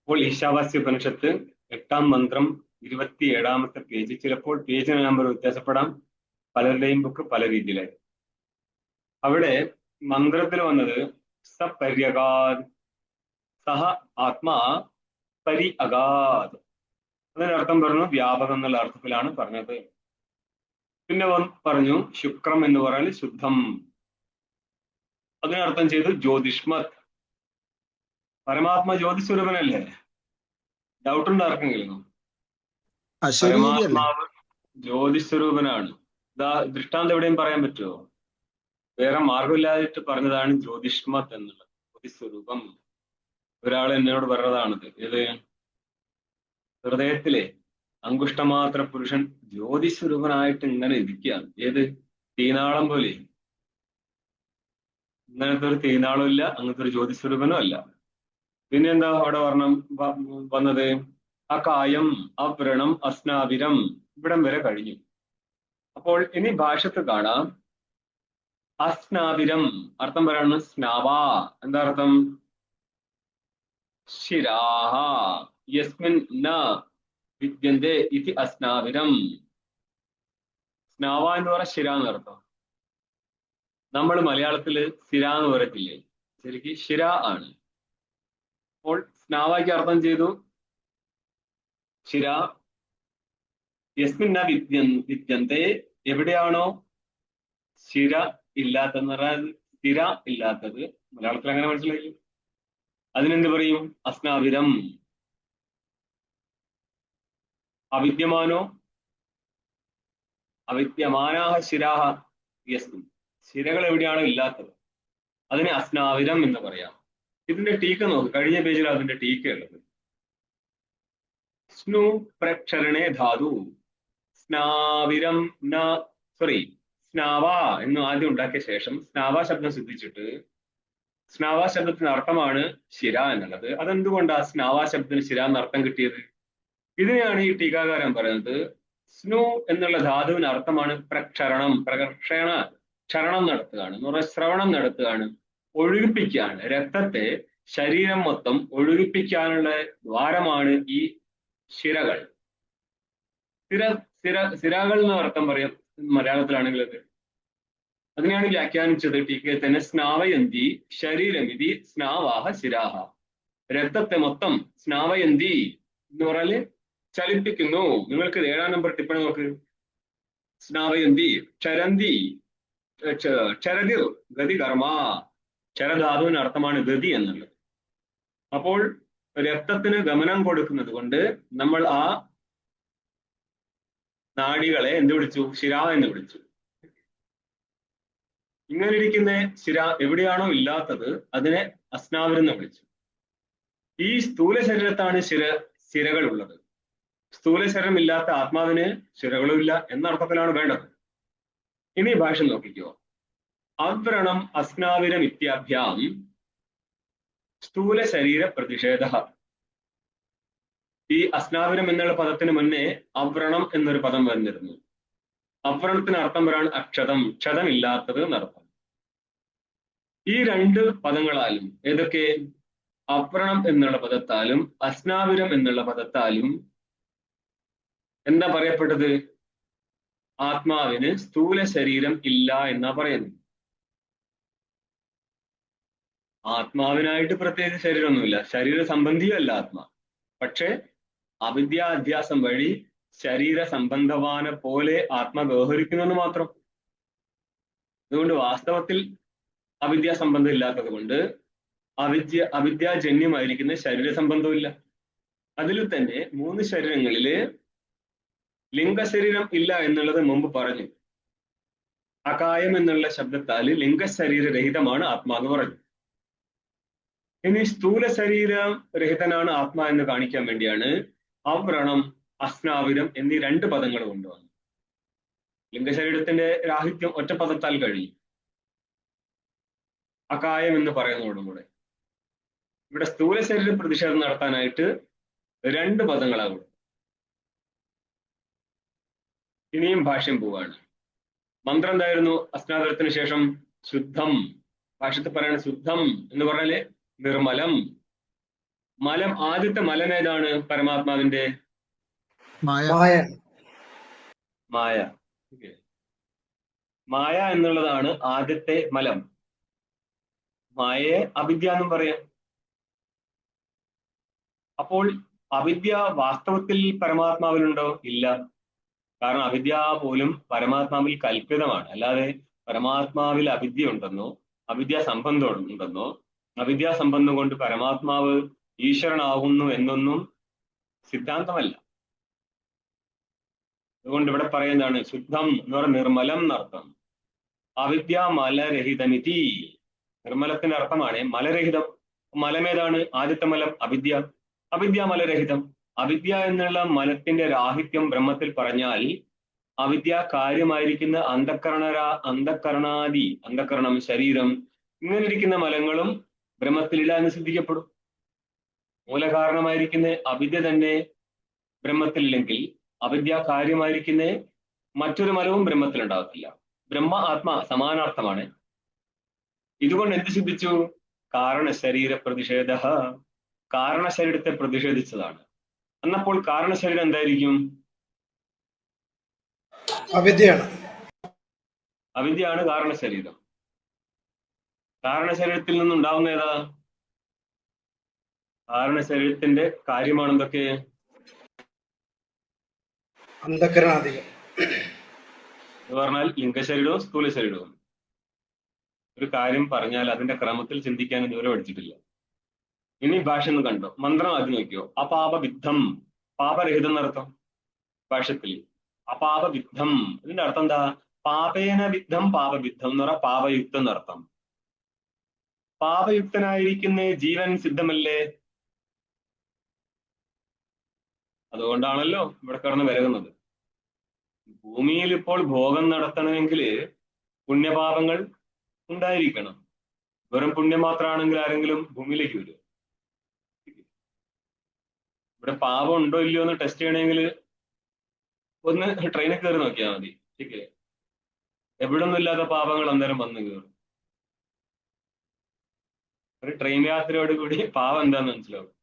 അപ്പോൾ ഈശാവാസ്യ ഉപനിഷത്ത് 8-ാം മന്ത്രം 27-ാമത്തെ പേജ്. ചിലപ്പോൾ പേജ് നമ്പർ വ്യത്യാസപ്പെടാം, പലരുടെയും ബുക്ക് പല രീതിയിലായി. അവിടെ മന്ത്രത്തിൽ വന്നത് സപര്യഗാത്, സഹ ആത്മാ പരി അഗാത്. അതിനർത്ഥം പറഞ്ഞു വ്യാപകം എന്നുള്ള അർത്ഥത്തിലാണ് പറഞ്ഞത്. പിന്നെ പറഞ്ഞു ശുക്രം എന്ന് പറഞ്ഞാൽ ശുദ്ധം. അതിനർത്ഥം ചെയ്തു ജ്യോതിഷ്മത്. പരമാത്മ ജ്യോതിസ്വരൂപനല്ലേ? ഡൗട്ട് ഉണ്ട് ആർക്കെങ്കിലും? അശരീരിയല്ലേ? പരമാത്മാവ് ജ്യോതിസ്വരൂപനാണ്. ദൃഷ്ടാന്തം എവിടെയും പറയാൻ പറ്റുമോ? വേറെ മാർഗമില്ലാതിട്ട് പറഞ്ഞതാണ് ജ്യോതിഷ്മത് എന്നുള്ളത്, ജ്യോതിസ്വരൂപം. ഒരാൾ എന്നോട് പറഞ്ഞതാണിത്. ഏത്? ഹൃദയത്തിലെ അങ്കുഷ്ടമാത്ര പുരുഷൻ ജ്യോതിസ്വരൂപനായിട്ട് ഇങ്ങനെ ഇരിക്കുകയാണ്. ഏത്? തീനാളം പോലെ. ഇങ്ങനത്തെ ഒരു തീനാളം ഇല്ല, അങ്ങനത്തെ ഒരു ജ്യോതിസ്വരൂപനും അല്ല. പിന്നെന്താ അവിടെ വന്നത്? അകായം, അവ്രണം, അസ്നാവിരം. ഇവിടം വരെ കഴിഞ്ഞു. അപ്പോൾ ഇനി ഭാഷത്ത് കാണാം അസ്നാവിരം. അർത്ഥം പറയാണ് സ്നാവ. എന്താ അർത്ഥം? ശിരാഹ യസ്മിൻ ന വിദ്യന്തേ ഇതി അസ്നാവിരം. സ്നാവ എന്ന് പറഞ്ഞ ശിര എന്നർത്ഥം. നമ്മൾ മലയാളത്തില് സിര എന്ന് പറയത്തില്ലേ? ശരിക്കും ശിര ആണ്. അപ്പോൾ സ്നാവയ്ക്ക് അർത്ഥം ചെയ്തു ശിര. യസ്മിൻ ന വിദ്യന്തേ, എവിടെയാണോ ശിര ഇല്ലാത്തെന്ന് പറഞ്ഞാൽ സ്ഥിര ഇല്ലാത്തത്. മലയാളത്തിൽ അങ്ങനെ മനസ്സിലായി. അതിനെന്ത് പറയും? അസ്നാവിരം. അവിദ്യമാനോ അവിദ്യമാനാഹ ശിരാഹ യസ്മിൻ. ശിരകൾ എവിടെയാണോ ഇല്ലാത്തത് അതിനെ അസ്നാവിരം എന്ന് പറയാം. ഇതിന്റെ ടീക്ക നോക്ക്, കഴിഞ്ഞ പേജിൽ അതിന്റെ ടീക്ക ഉള്ളത്. സ്നു പ്രക്ഷരണേ ധാതു സ്നാവിരം ന സോറി സ്നാവ എന്ന് ആദ്യം ഉണ്ടാക്കിയ ശേഷം സ്നാവ ശബ്ദം സിദ്ധിച്ചിട്ട് സ്നാവ ശബ്ദത്തിന് അർത്ഥമാണ് ശിര എന്നുള്ളത്. അതെന്തുകൊണ്ടാ സ്നാവ ശബ്ദത്തിന് ശിര എന്ന അർത്ഥം കിട്ടിയത്? ഇതിനെയാണ് ഈ ടീകാകാരൻ പറയുന്നത്. സ്നു എന്നുള്ള ധാതുവിന് അർത്ഥമാണ് പ്രക്ഷരണം. ക്ഷരണം നടത്തുകയാണ് എന്ന് പറഞ്ഞാൽ ശ്രവണം നടത്തുകയാണ്, ഒഴുകിപ്പിക്കുകയാണ്. രക്തത്തെ ശരീരം മൊത്തം ഒഴുകിപ്പിക്കാനുള്ള ദ്വാരമാണ് ഈ ശിരകൾ. സിരകൾ എന്ന അർത്ഥം പറയാം മലയാളത്തിലാണെങ്കിൽ. അത് അതിനെയാണ് വ്യാഖ്യാനിച്ചത് ടീക്കയിൽ തന്നെ. സ്നാവയന്തി ശരീരമിതി സ്നാവാഹ ശിരാഹ. രക്തത്തെ മൊത്തം സ്നാവയന്തി എന്ന് പറഞ്ഞാല് ചലിപ്പിക്കുന്നു. നിങ്ങൾക്ക് 7-ാം നമ്പർ ടിപ്പണി നോക്ക്. സ്നാവയന്തി ചരന്തി ചരതിർ ഗതി കർമ്മ. ചരധാതുവിന് അർത്ഥമാണ് ഗതി എന്നുള്ളത്. അപ്പോൾ രക്തത്തിന് ഗമനം കൊടുക്കുന്നത് കൊണ്ട് നമ്മൾ ആ നാഡികളെ എന്ത് വിളിച്ചു? ശിര എന്ന് വിളിച്ചു. ഇങ്ങനെ ഇരിക്കുന്ന ശിര എവിടെയാണോ ഇല്ലാത്തത് അതിനെ അസ്നാവിരം എന്ന് വിളിച്ചു. ഈ സ്ഥൂല ശരീരത്താണ് ശിരകൾ ഉള്ളത്. സ്ഥൂല ശരീരം ഇല്ലാത്ത ആത്മാവിന് ശിരകളും ഇല്ല എന്ന അർത്ഥത്തിലാണ് വേണ്ടത്. ഇനി ഭാഷ നോക്കിക്കോ. അവ്രണം അസ്നാവിരം ഇത്യാഭ്യാം സ്ഥൂല ശരീര പ്രതിഷേധ. ഈ അസ്നാവിരം എന്നുള്ള പദത്തിന് മുന്നേ അവ്രണം എന്നൊരു പദം വന്നിരുന്നു. അവ്രണത്തിന് അർത്ഥം വരാണ് അക്ഷതം, ക്ഷതമില്ലാത്തത് എന്നർത്ഥം. ഈ രണ്ട് പദങ്ങളാലും, ഏതൊക്കെ? അവ്രണം എന്നുള്ള പദത്താലും അസ്നാവിരം എന്നുള്ള പദത്താലും എന്താ പറയപ്പെട്ടത്? ആത്മാവിന് സ്ഥൂല ശരീരം ഇല്ല എന്നാ പറയുന്നത്. ആത്മാവിനായിട്ട് പ്രത്യേക ശരീരമൊന്നുമില്ല, ശരീര സംബന്ധിയല്ല ആത്മാ. പക്ഷെ അവിദ്യാഭ്യാസം വഴി ശരീര സംബന്ധവാനെ പോലെ ആത്മ വ്യവഹരിക്കുന്നെന്ന് മാത്രം. അതുകൊണ്ട് വാസ്തവത്തിൽ അവിദ്യാസംബന്ധം ഇല്ലാത്തത് കൊണ്ട് അവിദ്യാജന്യമായിരിക്കുന്ന ശരീര സംബന്ധമില്ല. അതിൽ തന്നെ 3 ശരീരങ്ങളില് ലിംഗശരീരം ഇല്ല എന്നുള്ളത് മുമ്പ് പറഞ്ഞു. അകായം എന്നുള്ള ശബ്ദത്താൽ ലിംഗശരീരരഹിതമാണ് ആത്മാ എന്ന് പറഞ്ഞു. ഇനി സ്ഥൂല ശരീര രഹിതനാണ് ആത്മാ എന്ന് കാണിക്കാൻ വേണ്ടിയാണ് അവ്രണം അസ്നാവിരം എന്നീ 2 പദങ്ങൾ കൊണ്ടുവന്നത്. ലിംഗശരീരത്തിന്റെ രാഹിത്യം ഒറ്റ പദത്താൽ കഴിയും. അകായം എന്ന് പറയുന്നതോടുകൂടെ ഇവിടെ സ്ഥൂല ശരീര പ്രതിഷേധം നടത്താനായിട്ട് 2 പദങ്ങളാകും. ഇനിയും ഭാഷ്യം പോവാണ്. മന്ത്രം എന്തായിരുന്നു? അസ്നാവിരത്തിന് ശേഷം ശുദ്ധം. ഭാഷ്യത്തിൽ പറയാണ് ശുദ്ധം എന്ന് പറഞ്ഞാല് നിർമ്മലം. മലം, ആദ്യത്തെ മലം ഏതാണ് പരമാത്മാവിന്റെ? മായ. മായ. Okay. മായ എന്നുള്ളതാണ് ആദ്യത്തെ മലം. മായയെ അവിദ്യ എന്നും പറയാം. അപ്പോൾ അവിദ്യ വാസ്തവത്തിൽ പരമാത്മാവിലുണ്ടോ? ഇല്ല. കാരണം അവിദ്യ പോലും പരമാത്മാവിൽ കൽപ്പിതമാണ്. അല്ലാതെ പരമാത്മാവിൽ അവിദ്യ ഉണ്ടെന്നോ അവിദ്യാ സംബന്ധം ഉണ്ടെന്നോ അവിദ്യാ സംബന്ധം കൊണ്ട് പരമാത്മാവ് ഈശ്വരനാകുന്നു എന്നൊന്നും സിദ്ധാന്തമല്ല. അതുകൊണ്ട് ഇവിടെ പറയുന്നതാണ് ശുദ്ധം എന്ന് പറഞ്ഞ നിർമ്മലം എന്നർത്ഥം. അവിദ്യ മലരഹിതമിതി. നിർമ്മലത്തിന്റെ അർത്ഥമാണ് മലരഹിതം. മലമേതാണ്? ആദ്യത്തെ മലം അവിദ്യ. അവിദ്യ മലരഹിതം. അവിദ്യ എന്നുള്ള മലത്തിന്റെ രാഹിത്യം ബ്രഹ്മത്തിൽ പറഞ്ഞാൽ അവിദ്യ കാര്യമായിരിക്കുന്ന അന്ധക്കരണം, ശരീരം, ഇങ്ങനെ ഇരിക്കുന്ന മലങ്ങളും ബ്രഹ്മത്തിലില്ല എന്ന് സിദ്ധിക്കപ്പെടും. മൂലകാരണമായിരിക്കുന്ന അവിദ്യ തന്നെ ബ്രഹ്മത്തിലില്ലെങ്കിൽ അവിദ്യ കാര്യമായിരിക്കുന്ന മറ്റൊരു മലവും ബ്രഹ്മത്തിൽ ഉണ്ടാകത്തില്ല. ബ്രഹ്മ ആത്മ സമാനാർത്ഥമാണ്. ഇതുകൊണ്ട് എന്ത് സിദ്ധിച്ചു? കാരണശരീര പ്രതിഷേധ. കാരണശരീരത്തെ പ്രതിഷേധിച്ചതാണ്. എന്നപ്പോൾ കാരണശരീരം എന്തായിരിക്കും? അവിദ്യയാണ് കാരണശരീരം. കാരണശരീരത്തിൽ നിന്നുണ്ടാവുന്ന ഏതാ? കാരണശരീരത്തിന്റെ കാര്യമാണ് എന്തൊക്കെ? അന്ധകരണാദികൾ എന്ന് പറഞ്ഞാൽ ലിംഗശരീരവും സ്ഥൂല ശരീരവും. ഒരു കാര്യം പറഞ്ഞാൽ അതിന്റെ ക്രമത്തിൽ ചിന്തിക്കാൻ ഇതുവരെ പഠിച്ചിട്ടില്ല. ഇനി ഭാഷ ഒന്ന് കണ്ടോ, മന്ത്രം ആദ്യം നോക്കിയോ. അപാപവിദ്ധം, പാപരഹിതം എന്നർത്ഥം ഭാഷത്തിൽ. അപാപവിദ്ധം ഇതിന്റെ അർത്ഥം എന്താ? പാപേന വിദ്ധം പാപവിദ്ധം എന്ന് പറഞ്ഞാൽ പാപയുക്തം എന്നർത്ഥം. പാപയുക്തനായിരിക്കുന്ന ജീവൻ സിദ്ധമല്ലേ? അതുകൊണ്ടാണല്ലോ ഇവിടെ കിടന്ന് വിലകുന്നത്. ഭൂമിയിൽ ഇപ്പോൾ ഭോഗം നടത്തണമെങ്കിൽ പുണ്യപാപങ്ങൾ ഉണ്ടായിരിക്കണം. വെറും പുണ്യം മാത്രമാണെങ്കിൽ ആരെങ്കിലും ഭൂമിയിലേക്ക് വരും? ഇവിടെ പാപം ഉണ്ടോ ഇല്ലയോ എന്ന് ടെസ്റ്റ് ചെയ്യണമെങ്കിൽ ഒന്ന് ട്രെയിനിൽ കയറി നോക്കിയാൽ മതി. ശരിക്കേ, എവിടെ ഒന്നും ഇല്ലാത്ത പാപങ്ങൾ അന്നേരം വന്നു കയറും. ഒരു ട്രെയിൻ യാത്രയോട് കൂടി പാപം എന്താന്ന് മനസ്സിലാവും.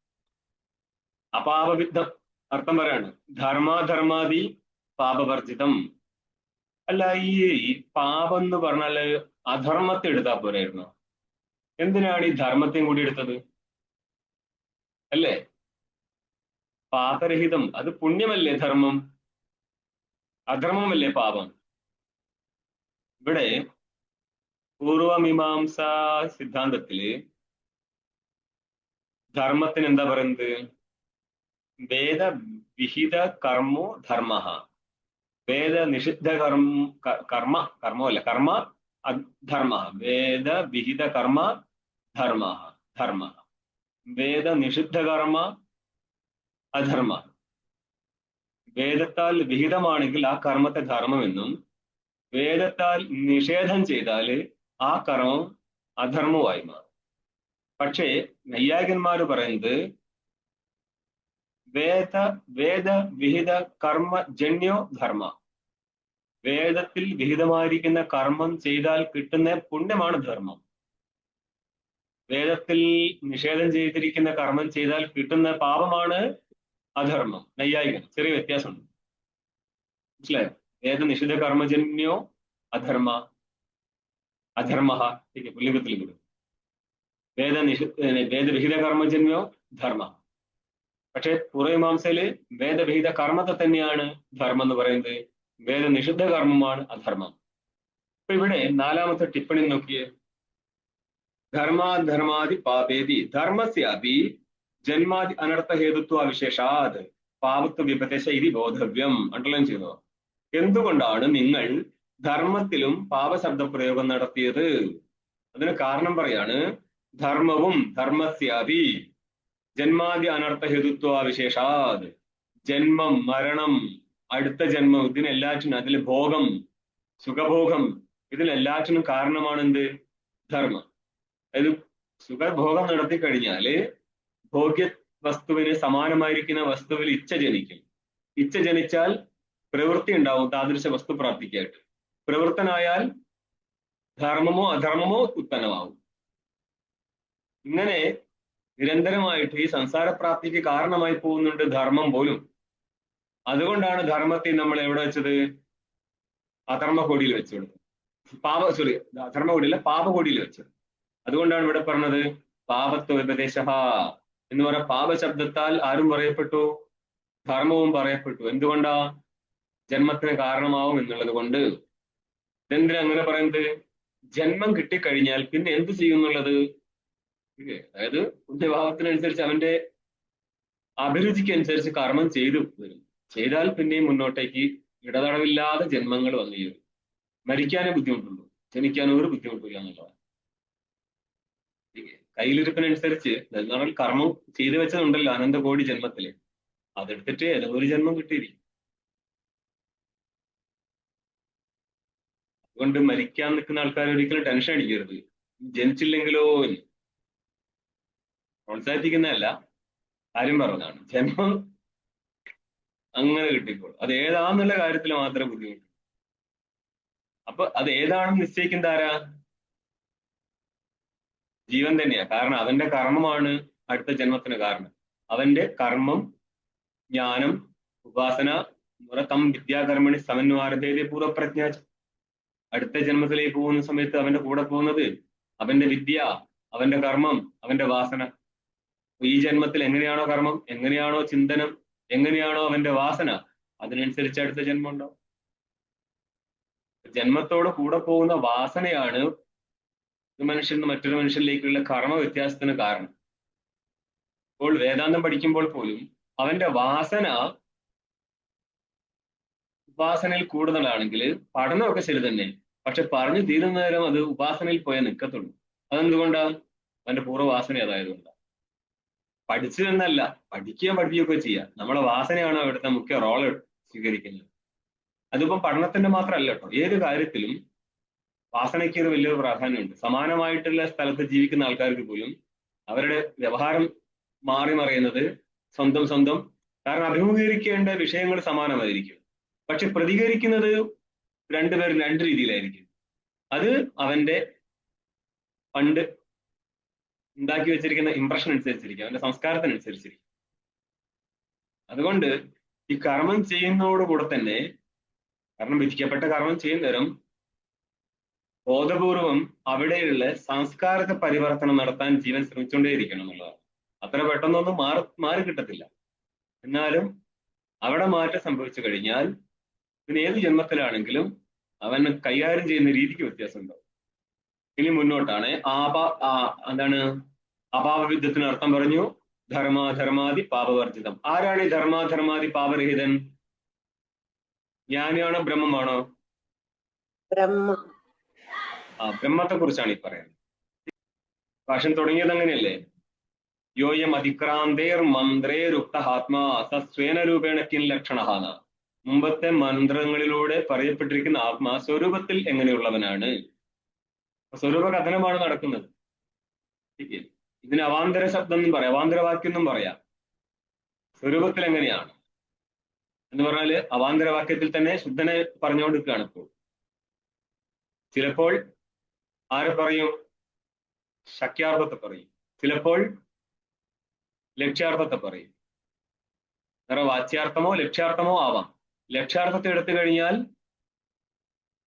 അപാപവിദ്ധം അർത്ഥം പറയാണ് ധർമാധർമാദി പാപവർജിതം. അല്ല, ഈ പാപം എന്ന് പറഞ്ഞാല് അധർമ്മത്തെ എടുത്താൽ പോരായിരുന്നോ? എന്തിനാണ് ഈ ധർമ്മത്തെയും കൂടി എടുത്തത്? അല്ലേ? പാപരഹിതം അത് പുണ്യമല്ലേ ധർമ്മം? അധർമ്മമല്ലേ പാപം? ഇവിടെ പൂർവമീമാംസ സിദ്ധാന്തത്തില് ധർമ്മത്തിന് എന്താ പറയുന്നത്? വേദവിഹിത കർമ്മോ ധർമ്മ. വേദനിഷിദ്ധ കർമ്മ അധർമ്മ. വേദവിഹിത കർമ്മ ധർമ്മ. വേദനിഷിദ്ധ കർമ്മ അധർമ്മ. വേദത്താൽ വിഹിതമാണെങ്കിൽ ആ കർമ്മത്തെ ധർമ്മമെന്നും വേദത്താൽ നിഷേധം ചെയ്താൽ ആ കർമ്മം അധർമ്മമായി മാറും. പക്ഷേ നൈയായികന്മാര് പറയുന്നത് വേദവിഹിത കർമ്മ ജന്യോ ധർമ്മ. വേദത്തിൽ വിഹിതമായിരിക്കുന്ന കർമ്മം ചെയ്താൽ കിട്ടുന്ന പുണ്യമാണ് ധർമ്മം. വേദത്തിൽ നിഷേധം ചെയ്തിരിക്കുന്ന കർമ്മം ചെയ്താൽ കിട്ടുന്ന പാപമാണ് അധർമ്മം. നൈയായികൻ ചെറിയ വ്യത്യാസമുണ്ട്. മനസ്സിലായോ? വേദനിഷിദ്ധ കർമ്മജന്യോ അധർമ്മ പുല്ലിംഗത്തിൽ വിടും. വേദവിഹിത കർമ്മജന്യോ ധർമ്മ. പക്ഷെ പൂർവമീമാംസയില് വേദവിഹിത കർമ്മത്തെ തന്നെയാണ് ധർമ്മം എന്ന് പറയുന്നത്. വേദനിഷിദ്ധ കർമ്മമാണ് അധർമ്മം. അപ്പൊ ഇവിടെ നാലാമത്തെ ടിപ്പണി നോക്കിയേ. ധർമാധർമാദി പാപേതി ധർമ്മസ്യാപി ജന്മാദി അനർത്ഥ ഹേതുത്വ വിശേഷാത് പാപത്വ വിപദേശ ഇതി ബോധവ്യം. അണ്ടർലൈൻ ചെയ്തോ. എന്തുകൊണ്ടാണ് നിങ്ങൾ ധർമ്മത്തിലും പാപശബ്ദ പ്രയോഗം നടത്തിയത്? അതിന് കാരണം പറയാണ്. ധർമ്മവും ധർമ്മസ്യാപി ജന്മാദി അനർത്ഥ ഹേതുത്വ വിശേഷാത്. ജന്മം, മരണം, അടുത്ത ജന്മം, ഇതിനെല്ലാറ്റിനും, അതിൽ ഭോഗം, സുഖഭോഗം, ഇതിനെല്ലാറ്റിനും കാരണമാണ് എന്ത്? ധർമ്മം. അതായത് സുഖഭോഗം നടത്തി കഴിഞ്ഞാല് ഭോഗ്യ വസ്തുവിന് സമാനമായിരിക്കുന്ന വസ്തുവിൽ ഇച്ഛ ജനിക്കും. ഇച്ഛ ജനിച്ചാൽ പ്രവൃത്തി ഉണ്ടാവും താദൃശ വസ്തു പ്രാപ്തിക്കായിട്ട്. പ്രവൃത്തനായാൽ ധർമ്മമോ അധർമ്മമോ ഉത്പന്നമാവും. ഇങ്ങനെ നിരന്തരമായിട്ട് ഈ സംസാരപ്രാപ്തിക്ക് കാരണമായി പോകുന്നുണ്ട് ധർമ്മം പോലും. അതുകൊണ്ടാണ് ധർമ്മത്തെ നമ്മൾ എവിടെ വെച്ചത്? അധർമ്മകോടിയിൽ വെച്ചു കൊടുത്തത്. അധർമ്മകോടിയില്ല, പാപകോടിയിൽ വെച്ചത്. അതുകൊണ്ടാണ് ഇവിടെ പറഞ്ഞത് പാപത്വ വ്യപദേശ എന്ന് പറഞ്ഞ പാപശബ്ദത്താൽ ആരും പറയപ്പെട്ടു? ധർമ്മവും പറയപ്പെട്ടു. എന്തുകൊണ്ടാ? ജന്മത്തിന് കാരണമാവും എന്നുള്ളത് കൊണ്ട്. ഇതെന്തിനാ അങ്ങനെ പറയുന്നത്? ജന്മം കിട്ടിക്കഴിഞ്ഞാൽ പിന്നെ എന്ത് ചെയ്യുന്നുള്ളത്? അതായത് പുണ്യഭാവത്തിനനുസരിച്ച് അവന്റെ അഭിരുചിക്കനുസരിച്ച് കർമ്മം ചെയ്തു വരും. ചെയ്താൽ പിന്നെയും മുന്നോട്ടേക്ക് ഇടതടവില്ലാതെ ജന്മങ്ങൾ വന്നു ചേരും. മരിക്കാനേ ബുദ്ധിമുട്ടുള്ളൂ, ജനിക്കാനോ ഒരു ബുദ്ധിമുട്ടില്ല എന്നുള്ളതാണ്. കയ്യിലിരിപ്പിനനുസരിച്ച് എന്ന് പറഞ്ഞാൽ കർമ്മം ചെയ്തു വെച്ചതുണ്ടല്ലോ അനന്തകോടി ജന്മത്തില്, അതെടുത്തിട്ട് ഏതോ ഒരു ജന്മം കിട്ടിയിരിക്കും. അതുകൊണ്ട് മരിക്കാൻ നിൽക്കുന്ന ആൾക്കാർ ഒരിക്കലും ടെൻഷൻ അടിക്കരുത്, ജനിച്ചില്ലെങ്കിലോ എന്ന്. പ്രോത്സാഹിപ്പിക്കുന്നതല്ല, കാര്യം പറഞ്ഞതാണ്. ജന്മം അങ്ങനെ കിട്ടിക്കോളും. അത് ഏതാന്നുള്ള കാര്യത്തിൽ മാത്രമേ ബുദ്ധിമുട്ടുള്ളൂ. അപ്പൊ അത് ഏതാണെന്ന് നിശ്ചയിക്കുന്നത് ആരാ? ജീവൻ തന്നെയാ. കാരണം അവന്റെ കർമ്മമാണ് അടുത്ത ജന്മത്തിന് കാരണം. അവന്റെ കർമ്മം, ജ്ഞാനം, ഉപാസന തം വിദ്യാകർമ്മണി സമന്വാരതയുടെ പൂർവ്വപ്രജ്ഞ. അടുത്ത ജന്മത്തിലേക്ക് പോകുന്ന സമയത്ത് അവന്റെ കൂടെ പോകുന്നത് അവന്റെ വിദ്യ, അവന്റെ കർമ്മം, അവന്റെ വാസന. ഈ ജന്മത്തിൽ എങ്ങനെയാണോ കർമ്മം, എങ്ങനെയാണോ ചിന്തനം, എങ്ങനെയാണോ അവന്റെ വാസന, അതിനനുസരിച്ച് അടുത്ത ജന്മം ഉണ്ടാവും. ജന്മത്തോട് കൂടെ പോകുന്ന വാസനയാണ് ഒരു മനുഷ്യൻ മറ്റൊരു മനുഷ്യനിലേക്കുള്ള കർമ്മ വ്യത്യാസത്തിന് കാരണം. ഇപ്പോൾ വേദാന്തം പഠിക്കുമ്പോൾ പോലും അവന്റെ ഉപാസനയിൽ കൂടുതലാണെങ്കിൽ പഠനമൊക്കെ ശരി തന്നെ, പക്ഷെ പറഞ്ഞു തീരുന്ന നേരം അത് ഉപാസനയിൽ പോയാൽ നിൽക്കത്തുള്ളൂ. അതെന്തുകൊണ്ടാ? അവന്റെ പൂർവ്വവാസന അതായതുകൊണ്ടാണ്. പഠിച്ചു എന്നല്ല, പഠിക്കുകയൊക്കെ ചെയ്യാം. നമ്മുടെ വാസനയാണ് അവിടുത്തെ മുഖ്യ റോള് സ്വീകരിക്കുന്നത്. അതിപ്പം പഠനത്തിന്റെ മാത്രമല്ല കേട്ടോ, ഏത് കാര്യത്തിലും വാസനയ്ക്ക് ഒരു വലിയൊരു പ്രാധാന്യമുണ്ട്. സമാനമായിട്ടുള്ള സ്ഥലത്ത് ജീവിക്കുന്ന ആൾക്കാർക്ക് പോലും അവരുടെ വ്യവഹാരം മാറി മറിയുന്നത് സ്വന്തം കാരണം അഭിമുഖീകരിക്കേണ്ട വിഷയങ്ങൾ സമാനമായിരിക്കും, പക്ഷെ പ്രതികരിക്കുന്നത് രണ്ടുപേരും രണ്ട് രീതിയിലായിരിക്കും. അത് അവന്റെ പണ്ട് ഉണ്ടാക്കി വെച്ചിരിക്കുന്ന ഇംപ്രഷൻ അനുസരിച്ചിരിക്കും, അവന്റെ സംസ്കാരത്തിനനുസരിച്ചിരിക്കും. അതുകൊണ്ട് ഈ കർമ്മം ചെയ്യുന്നതോടുകൂടെ തന്നെ, കാരണം വിധിക്കപ്പെട്ട കർമ്മം ചെയ്യുന്നവരും ബോധപൂർവം അവിടെയുള്ള സാംസ്കാരിക പരിവർത്തനം നടത്താൻ ജീവൻ ശ്രമിച്ചുകൊണ്ടേയിരിക്കണം എന്നുള്ളതാണ്. അത്ര പെട്ടെന്നൊന്നും മാറി കിട്ടത്തില്ല. എന്നാലും അവിടെ മാറ്റം സംഭവിച്ചു കഴിഞ്ഞാൽ പിന്നെ ഏത് ജന്മത്തിലാണെങ്കിലും അവന് കൈകാര്യം ചെയ്യുന്ന രീതിക്ക് വ്യത്യാസം ഉണ്ടാവും. ഇനി മുന്നോട്ടാണ് എന്താണ് അപാപവിദ്യത്തിന് അർത്ഥം പറഞ്ഞു. ധർമാധർമാദി പാപവർജിതം. ആരാണ് ഈ ധർമാധർമാദി പാപരഹിതൻ? ജ്ഞാനിയാണോ ബ്രഹ്മമാണോ? ബ്രഹ്മത്തെ കുറിച്ചാണ് ഈ പറയുന്നത്. ഭാഷൻ തുടങ്ങിയത് അങ്ങനെയല്ലേ? യോയം അതിക്രാന്തേർ മന്ത്രേരുക്തഹാത്മാ സസ്വേന രൂപേണ കിൻ ലക്ഷണഹാന. മുമ്പത്തെ മന്ത്രങ്ങളിലൂടെ പറയപ്പെട്ടിരിക്കുന്ന ആത്മാ സ്വരൂപത്തിൽ എങ്ങനെയുള്ളവനാണ്? സ്വരൂപ കഥനമാണ് നടക്കുന്നത്. ഇതിന് അവാന്തര ശബ്ദം എന്നും പറയാം, അവാന്തരവാക്യം എന്നും പറയാം. സ്വരൂപത്തിൽ എങ്ങനെയാണ് എന്ന് പറഞ്ഞാല് അവാന്തരവാക്യത്തിൽ തന്നെ ശുദ്ധനെ പറഞ്ഞുകൊണ്ടിരിക്കുകയാണ്. ഇപ്പോൾ ചിലപ്പോൾ ആരെ പറയും? ശക്യാർത്ഥത്തെ പറയും, ചിലപ്പോൾ ലക്ഷ്യാർത്ഥത്തെ പറയും. വേറെ വാച്യാർത്ഥമോ ലക്ഷ്യാർത്ഥമോ ആവാം. ലക്ഷ്യാർത്ഥത്തെ എടുത്തു കഴിഞ്ഞാൽ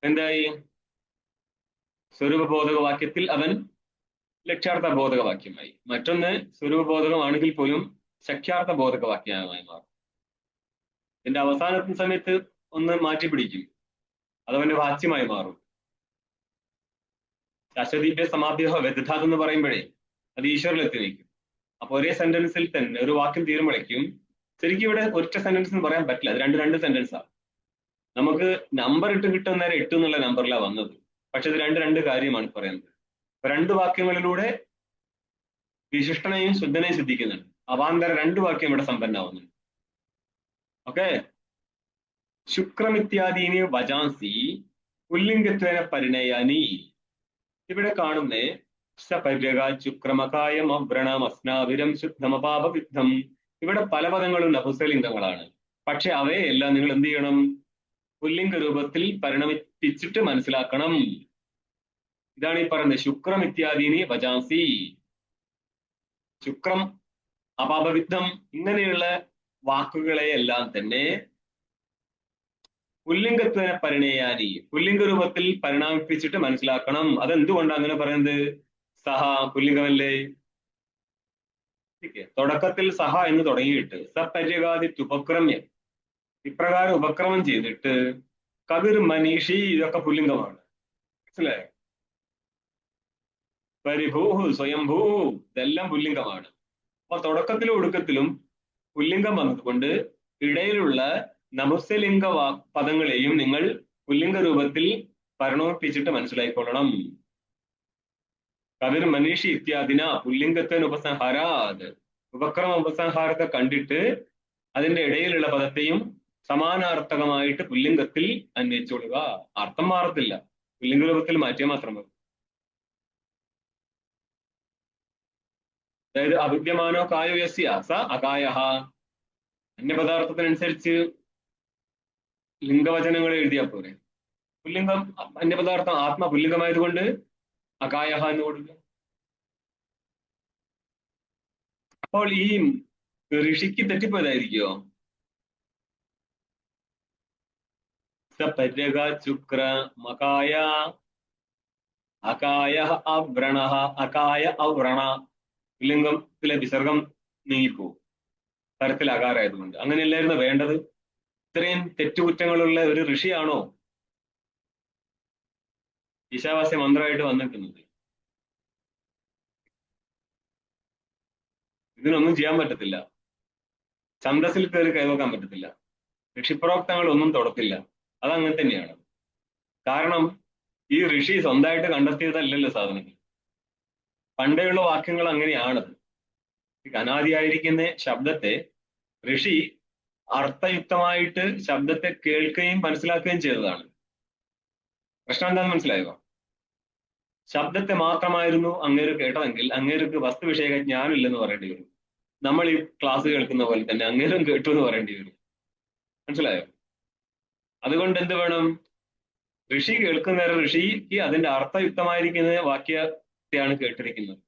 എന്തായി? സ്വരൂപബോധക വാക്യത്തിൽ അവൻ ലക്ഷ്യാർത്ഥ ബോധക വാക്യമായി. മറ്റൊന്ന് സ്വരൂപബോധകമാണെങ്കിൽ പോലും ശക്യാർത്ഥ ബോധക വാക്യമായി മാറും. ഇതിന്റെ അവസാനത്തെ സമയത്ത് ഒന്ന് മാറ്റി പിടിക്കും, അതവന്റെ വാച്യമായി മാറും. ശാശ്വതീപ്യ സമാപ്തിയോ വ്യതിധാത് എന്ന് പറയുമ്പോഴേ അത് ഈശ്വരനിലെത്തി നിൽക്കും. അപ്പൊ ഒരേ സെന്റൻസിൽ തന്നെ ഒരു വാക്യം തീരുമ്പോഴേക്കും ശരിക്കും ഇവിടെ ഒറ്റ സെന്റൻസ് എന്ന് പറയാൻ പറ്റില്ല, അത് രണ്ട് സെന്റൻസാണ്. നമുക്ക് നമ്പർ ഇട്ട് കിട്ടുന്ന നേരം 8 എന്നുള്ള നമ്പറിലാണ് വന്നത്, പക്ഷെ ഇത് രണ്ട് കാര്യമാണ് പറയുന്നത്. രണ്ട് വാക്യങ്ങളിലൂടെ വിശിഷ്ടനെയും ശുദ്ധനെയും സിദ്ധിക്കുന്നുണ്ട്. അവാന്തര 2 വാക്യം ഇവിടെ സമ്പന്നാവുന്നുണ്ട്. ഓക്കെ. ശുക്രമിത്യാദീനി വജാൻസി പുല്ലിംഗത്വേന പരിണയാനി. ഇവിടെ കാണുന്നേ സപര്യക ശുക്രമകായം അവ്രണം അസ്നാവിരം ശുദ്ധമപാപവിദ്ധം. ഇവിടെ പല പദങ്ങളും നപുംസകലിംഗങ്ങളാണ്. പക്ഷെ അവയെല്ലാം നിങ്ങൾ എന്ത് ചെയ്യണം? പുല്ലിംഗ രൂപത്തിൽ പരിണമിപ്പിച്ചിട്ട് മനസ്സിലാക്കണം. ഇതാണ് ഈ പറയുന്നത് ശുക്രം ഇത്യാദീനി വജാൻസി. ശുക്രം, അപാപവിദ്ധം ഇങ്ങനെയുള്ള വാക്കുകളെ എല്ലാം തന്നെ പുല്ലിംഗത്വനെ പരിണയാനി, പുല്ലിംഗ രൂപത്തിൽ പരിണാമിപ്പിച്ചിട്ട് മനസ്സിലാക്കണം. അതെന്തുകൊണ്ടാണ് അങ്ങനെ പറയുന്നത്? സഹ പുല്ലിംഗമല്ലേ. തുടക്കത്തിൽ സഹ എന്ന് തുടങ്ങിയിട്ട് സപര്യകാദിത്യുപക്രമ്യം ഇപ്രകാരം ഉപക്രമം ചെയ്തിട്ട് കവിർ മനീഷി ഇതൊക്കെ പുല്ലിംഗമാണ്. മനസ്സിലായോ? പരിഭൂഹു സ്വയംഭൂ ഇതെല്ലാം പുല്ലിംഗമാണ്. അപ്പൊ തുടക്കത്തിലും ഒടുക്കത്തിലും പുല്ലിംഗം വന്നതുകൊണ്ട് ഇടയിലുള്ള നപുംസലിംഗ പദങ്ങളെയും നിങ്ങൾ പുല്ലിംഗ രൂപത്തിൽ പരിണമിപ്പിച്ചിട്ട് മനസ്സിലായിക്കൊള്ളണം. കവിർ മനീഷി ഇത്യാദിന പുല്ലിംഗത്വന് ഉപസംഹാരാത്, ഉപക്രമ ഉപസംഹാരത്തെ കണ്ടിട്ട് അതിന്റെ ഇടയിലുള്ള പദത്തെയും സമാനാർത്ഥകമായിട്ട് പുല്ലിംഗത്തിൽ അന്വയിച്ചുകൊള്ളുക. അർത്ഥം മാറത്തില്ല, പുല്ലിംഗ രൂപത്തിൽ മാറ്റിയാൽ മാത്രം മതി. അതായത് അവിദ്യമാനോ കായോ യസ്യ സ അകായ, അന്യപദാർത്ഥത്തിനനുസരിച്ച് ലിംഗവചനങ്ങൾ എഴുതിയാൽ പോരെ. പുല്ലിംഗം അന്യപദാർത്ഥം ആത്മ പുല്ലിംഗമായതുകൊണ്ട് അകായ എന്ന് കൊടുക്കുക. അപ്പോൾ ഈ ഋഷിക്ക് തെറ്റിപ്പോയതായിരിക്കോ? സപര്യക ശുക്ര മകായ അകായ അവ്രണ, അകായ അവ്രണ പുല്ലിംഗത്തിലെ വിസർഗം നീങ്ങിപ്പോ തരത്തിൽ അകാരായതുകൊണ്ട്. അങ്ങനെയല്ലായിരുന്നു വേണ്ടത്. ഇത്രയും തെറ്റുകുറ്റങ്ങളുള്ള ഒരു ഋഷിയാണോ ഈശാവാസ്യ മന്ത്രമായിട്ട് വന്നിട്ടുള്ളത്? ഇതിനൊന്നും ചെയ്യാൻ പറ്റത്തില്ല, ഛന്ദസിൽ കയറി കൈവക്കാൻ പറ്റത്തില്ല, ഋഷിപ്രോക്തങ്ങൾ ഒന്നും തൊടത്തില്ല. അതങ്ങനെ തന്നെയാണ്. കാരണം ഈ ഋഷി സ്വന്തമായിട്ട് കണ്ടെത്തിയതല്ലല്ലോ സാധനങ്ങൾ. പണ്ടേയുള്ള വാക്യങ്ങൾ അങ്ങനെയാണത്. അനാദിയായിരിക്കുന്ന ശബ്ദത്തെ ഋഷി അർത്ഥയുക്തമായിട്ട് ശബ്ദത്തെ കേൾക്കുകയും മനസ്സിലാക്കുകയും ചെയ്തതാണ്. പ്രശ്നം എന്താണെന്ന് മനസ്സിലായോ? ശബ്ദത്തെ മാത്രമായിരുന്നു അങ്ങേര് കേട്ടതെങ്കിൽ അങ്ങേർക്ക് വസ്തുവിഷയക ജ്ഞാനമില്ലെന്ന് പറയേണ്ടി വരും. നമ്മൾ ഈ ക്ലാസ് കേൾക്കുന്ന പോലെ തന്നെ അങ്ങേരും കേട്ടു എന്ന് പറയേണ്ടി വരും. മനസ്സിലായോ? അതുകൊണ്ട് എന്ത് വേണം? ഋഷി കേൾക്കുന്ന ഋഷിക്ക് അതിന്റെ അർത്ഥയുക്തമായിരിക്കുന്ന വാക്യത്തെയാണ് കേട്ടിരിക്കുന്നത്.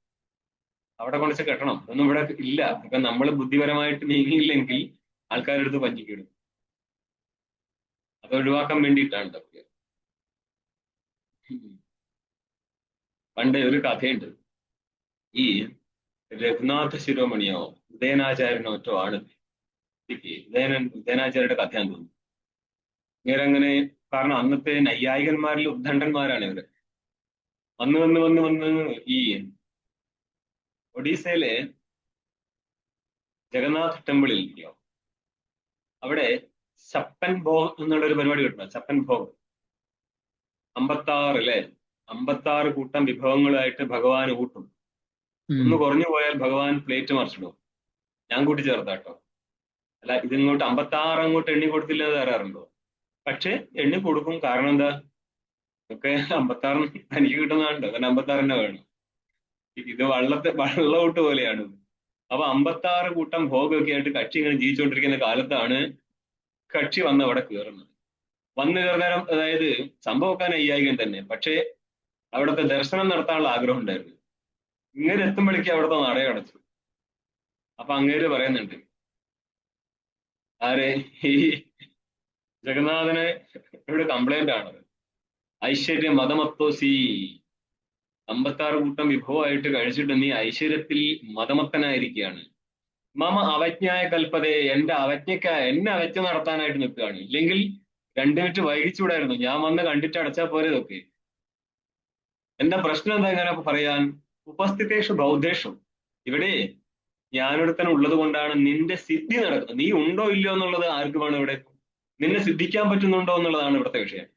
അവിടെ കൊണ്ടിച്ച് കെട്ടണം. ഒന്നും ഇവിടെ ഇല്ല. ഇപ്പൊ നമ്മൾ ബുദ്ധിപരമായിട്ട് നീങ്ങിയില്ലെങ്കിൽ ആൾക്കാരെടുത്ത് പഞ്ചിക്കിടും. അത് ഒഴിവാക്കാൻ വേണ്ടിയിട്ടാണ് ഇതൊക്കെ. പണ്ട് ഒരു കഥയുണ്ട്. ഈ രഘുനാഥ ശിരോമണിയോ ഉദയനാചാര്യനോ മറ്റോ ആണ് ഉദയനാചാര്യയുടെ കഥയാന്ന് തോന്നുന്നു. ഇവരങ്ങനെ, കാരണം അന്നത്തെ നൈയായികന്മാരിൽ ഉദ്ദണ്ഡന്മാരാണ് ഇവര്. വന്ന് ഈ ഒഡീസയിലെ ജഗന്നാഥ് ടെമ്പിളിൽ ഇല്ലയോ, അവിടെ ചപ്പൻ ഭോഗ് എന്നുള്ള ഒരു പരിപാടി കിട്ടണം. ചപ്പൻ ഭോഗ് 56 കൂട്ടം വിഭവങ്ങളായിട്ട് ഭഗവാൻ ഊട്ടും. ഒന്ന് കുറഞ്ഞു പോയാൽ ഭഗവാൻ പ്ലേറ്റ് മറിച്ചിടും. ഞാൻ കൂട്ടി ചേർത്താട്ടോ. അല്ല, ഇതിങ്ങോട്ട് 56 അങ്ങോട്ട് എണ്ണി കൊടുത്തില്ല എന്ന് തരാറുണ്ടോ? പക്ഷെ എണ്ണി കൊടുക്കും. കാരണം എന്താ? ഇതൊക്കെ 56 എനിക്ക് കിട്ടുന്നതാണ്ടോ, കാരണം 56 തന്നെ വേണം. ഇത് വള്ളൗട്ട് പോലെയാണ്. അപ്പൊ 56 കൂട്ടം ഭോഗമൊക്കെ ആയിട്ട് കക്ഷി ഇങ്ങനെ ജീവിച്ചുകൊണ്ടിരിക്കുന്ന കാലത്താണ് കക്ഷി വന്ന് അവിടെ കയറുന്നത്. വന്നു കയറുന്നേരം, അതായത് സംഭവമൊക്കെ അയ്യായികം തന്നെ, പക്ഷേ അവിടുത്തെ ദർശനം നടത്താനുള്ള ആഗ്രഹം ഉണ്ടായിരുന്നു. ഇങ്ങനെ എത്തുമ്പോഴേക്കും അവിടുത്തെ നട അടച്ചു. അപ്പൊ അങ്ങേര് പറയുന്നുണ്ട്, ആരെ ഈ ജഗന്നാഥന് ഇവിടെ കംപ്ലൈന്റ് ആണത്. ഐശ്വര്യ മതമത്തോസി, 56 കൂട്ടം വിഭവമായിട്ട് കഴിച്ചിട്ട് നീ ഐശ്വര്യത്തിൽ മതമത്തനായിരിക്കുകയാണ്. മമ അവജ്ഞായ കൽപ്പതേ, എന്നെ അവജ്ഞ നടത്താനായിട്ട് നിൽക്കുകയാണ്. ഇല്ലെങ്കിൽ 2 മിനിറ്റ് വൈകിച്ചൂടായിരുന്നു, ഞാൻ വന്ന് കണ്ടിട്ട് അടച്ചാൽ പോരെ ഇതൊക്കെ. എന്താ പ്രശ്നം? എന്താ ഇങ്ങനെ പറയാൻ? ഉപസ്ഥിതേഷു ബൗദ്ധേഷു, ഇവിടെ ഞാനൊരുത്തൻ ഉള്ളത് കൊണ്ടാണ് നിന്റെ സിദ്ധി നടക്കുന്നത്. നീ ഉണ്ടോ ഇല്ലയോ എന്നുള്ളത് ആർക്ക് വേണം ഇവിടെ? നിന്നെ സിദ്ധിക്കാൻ പറ്റുന്നുണ്ടോ എന്നുള്ളതാണ് ഇവിടുത്തെ വിഷയം.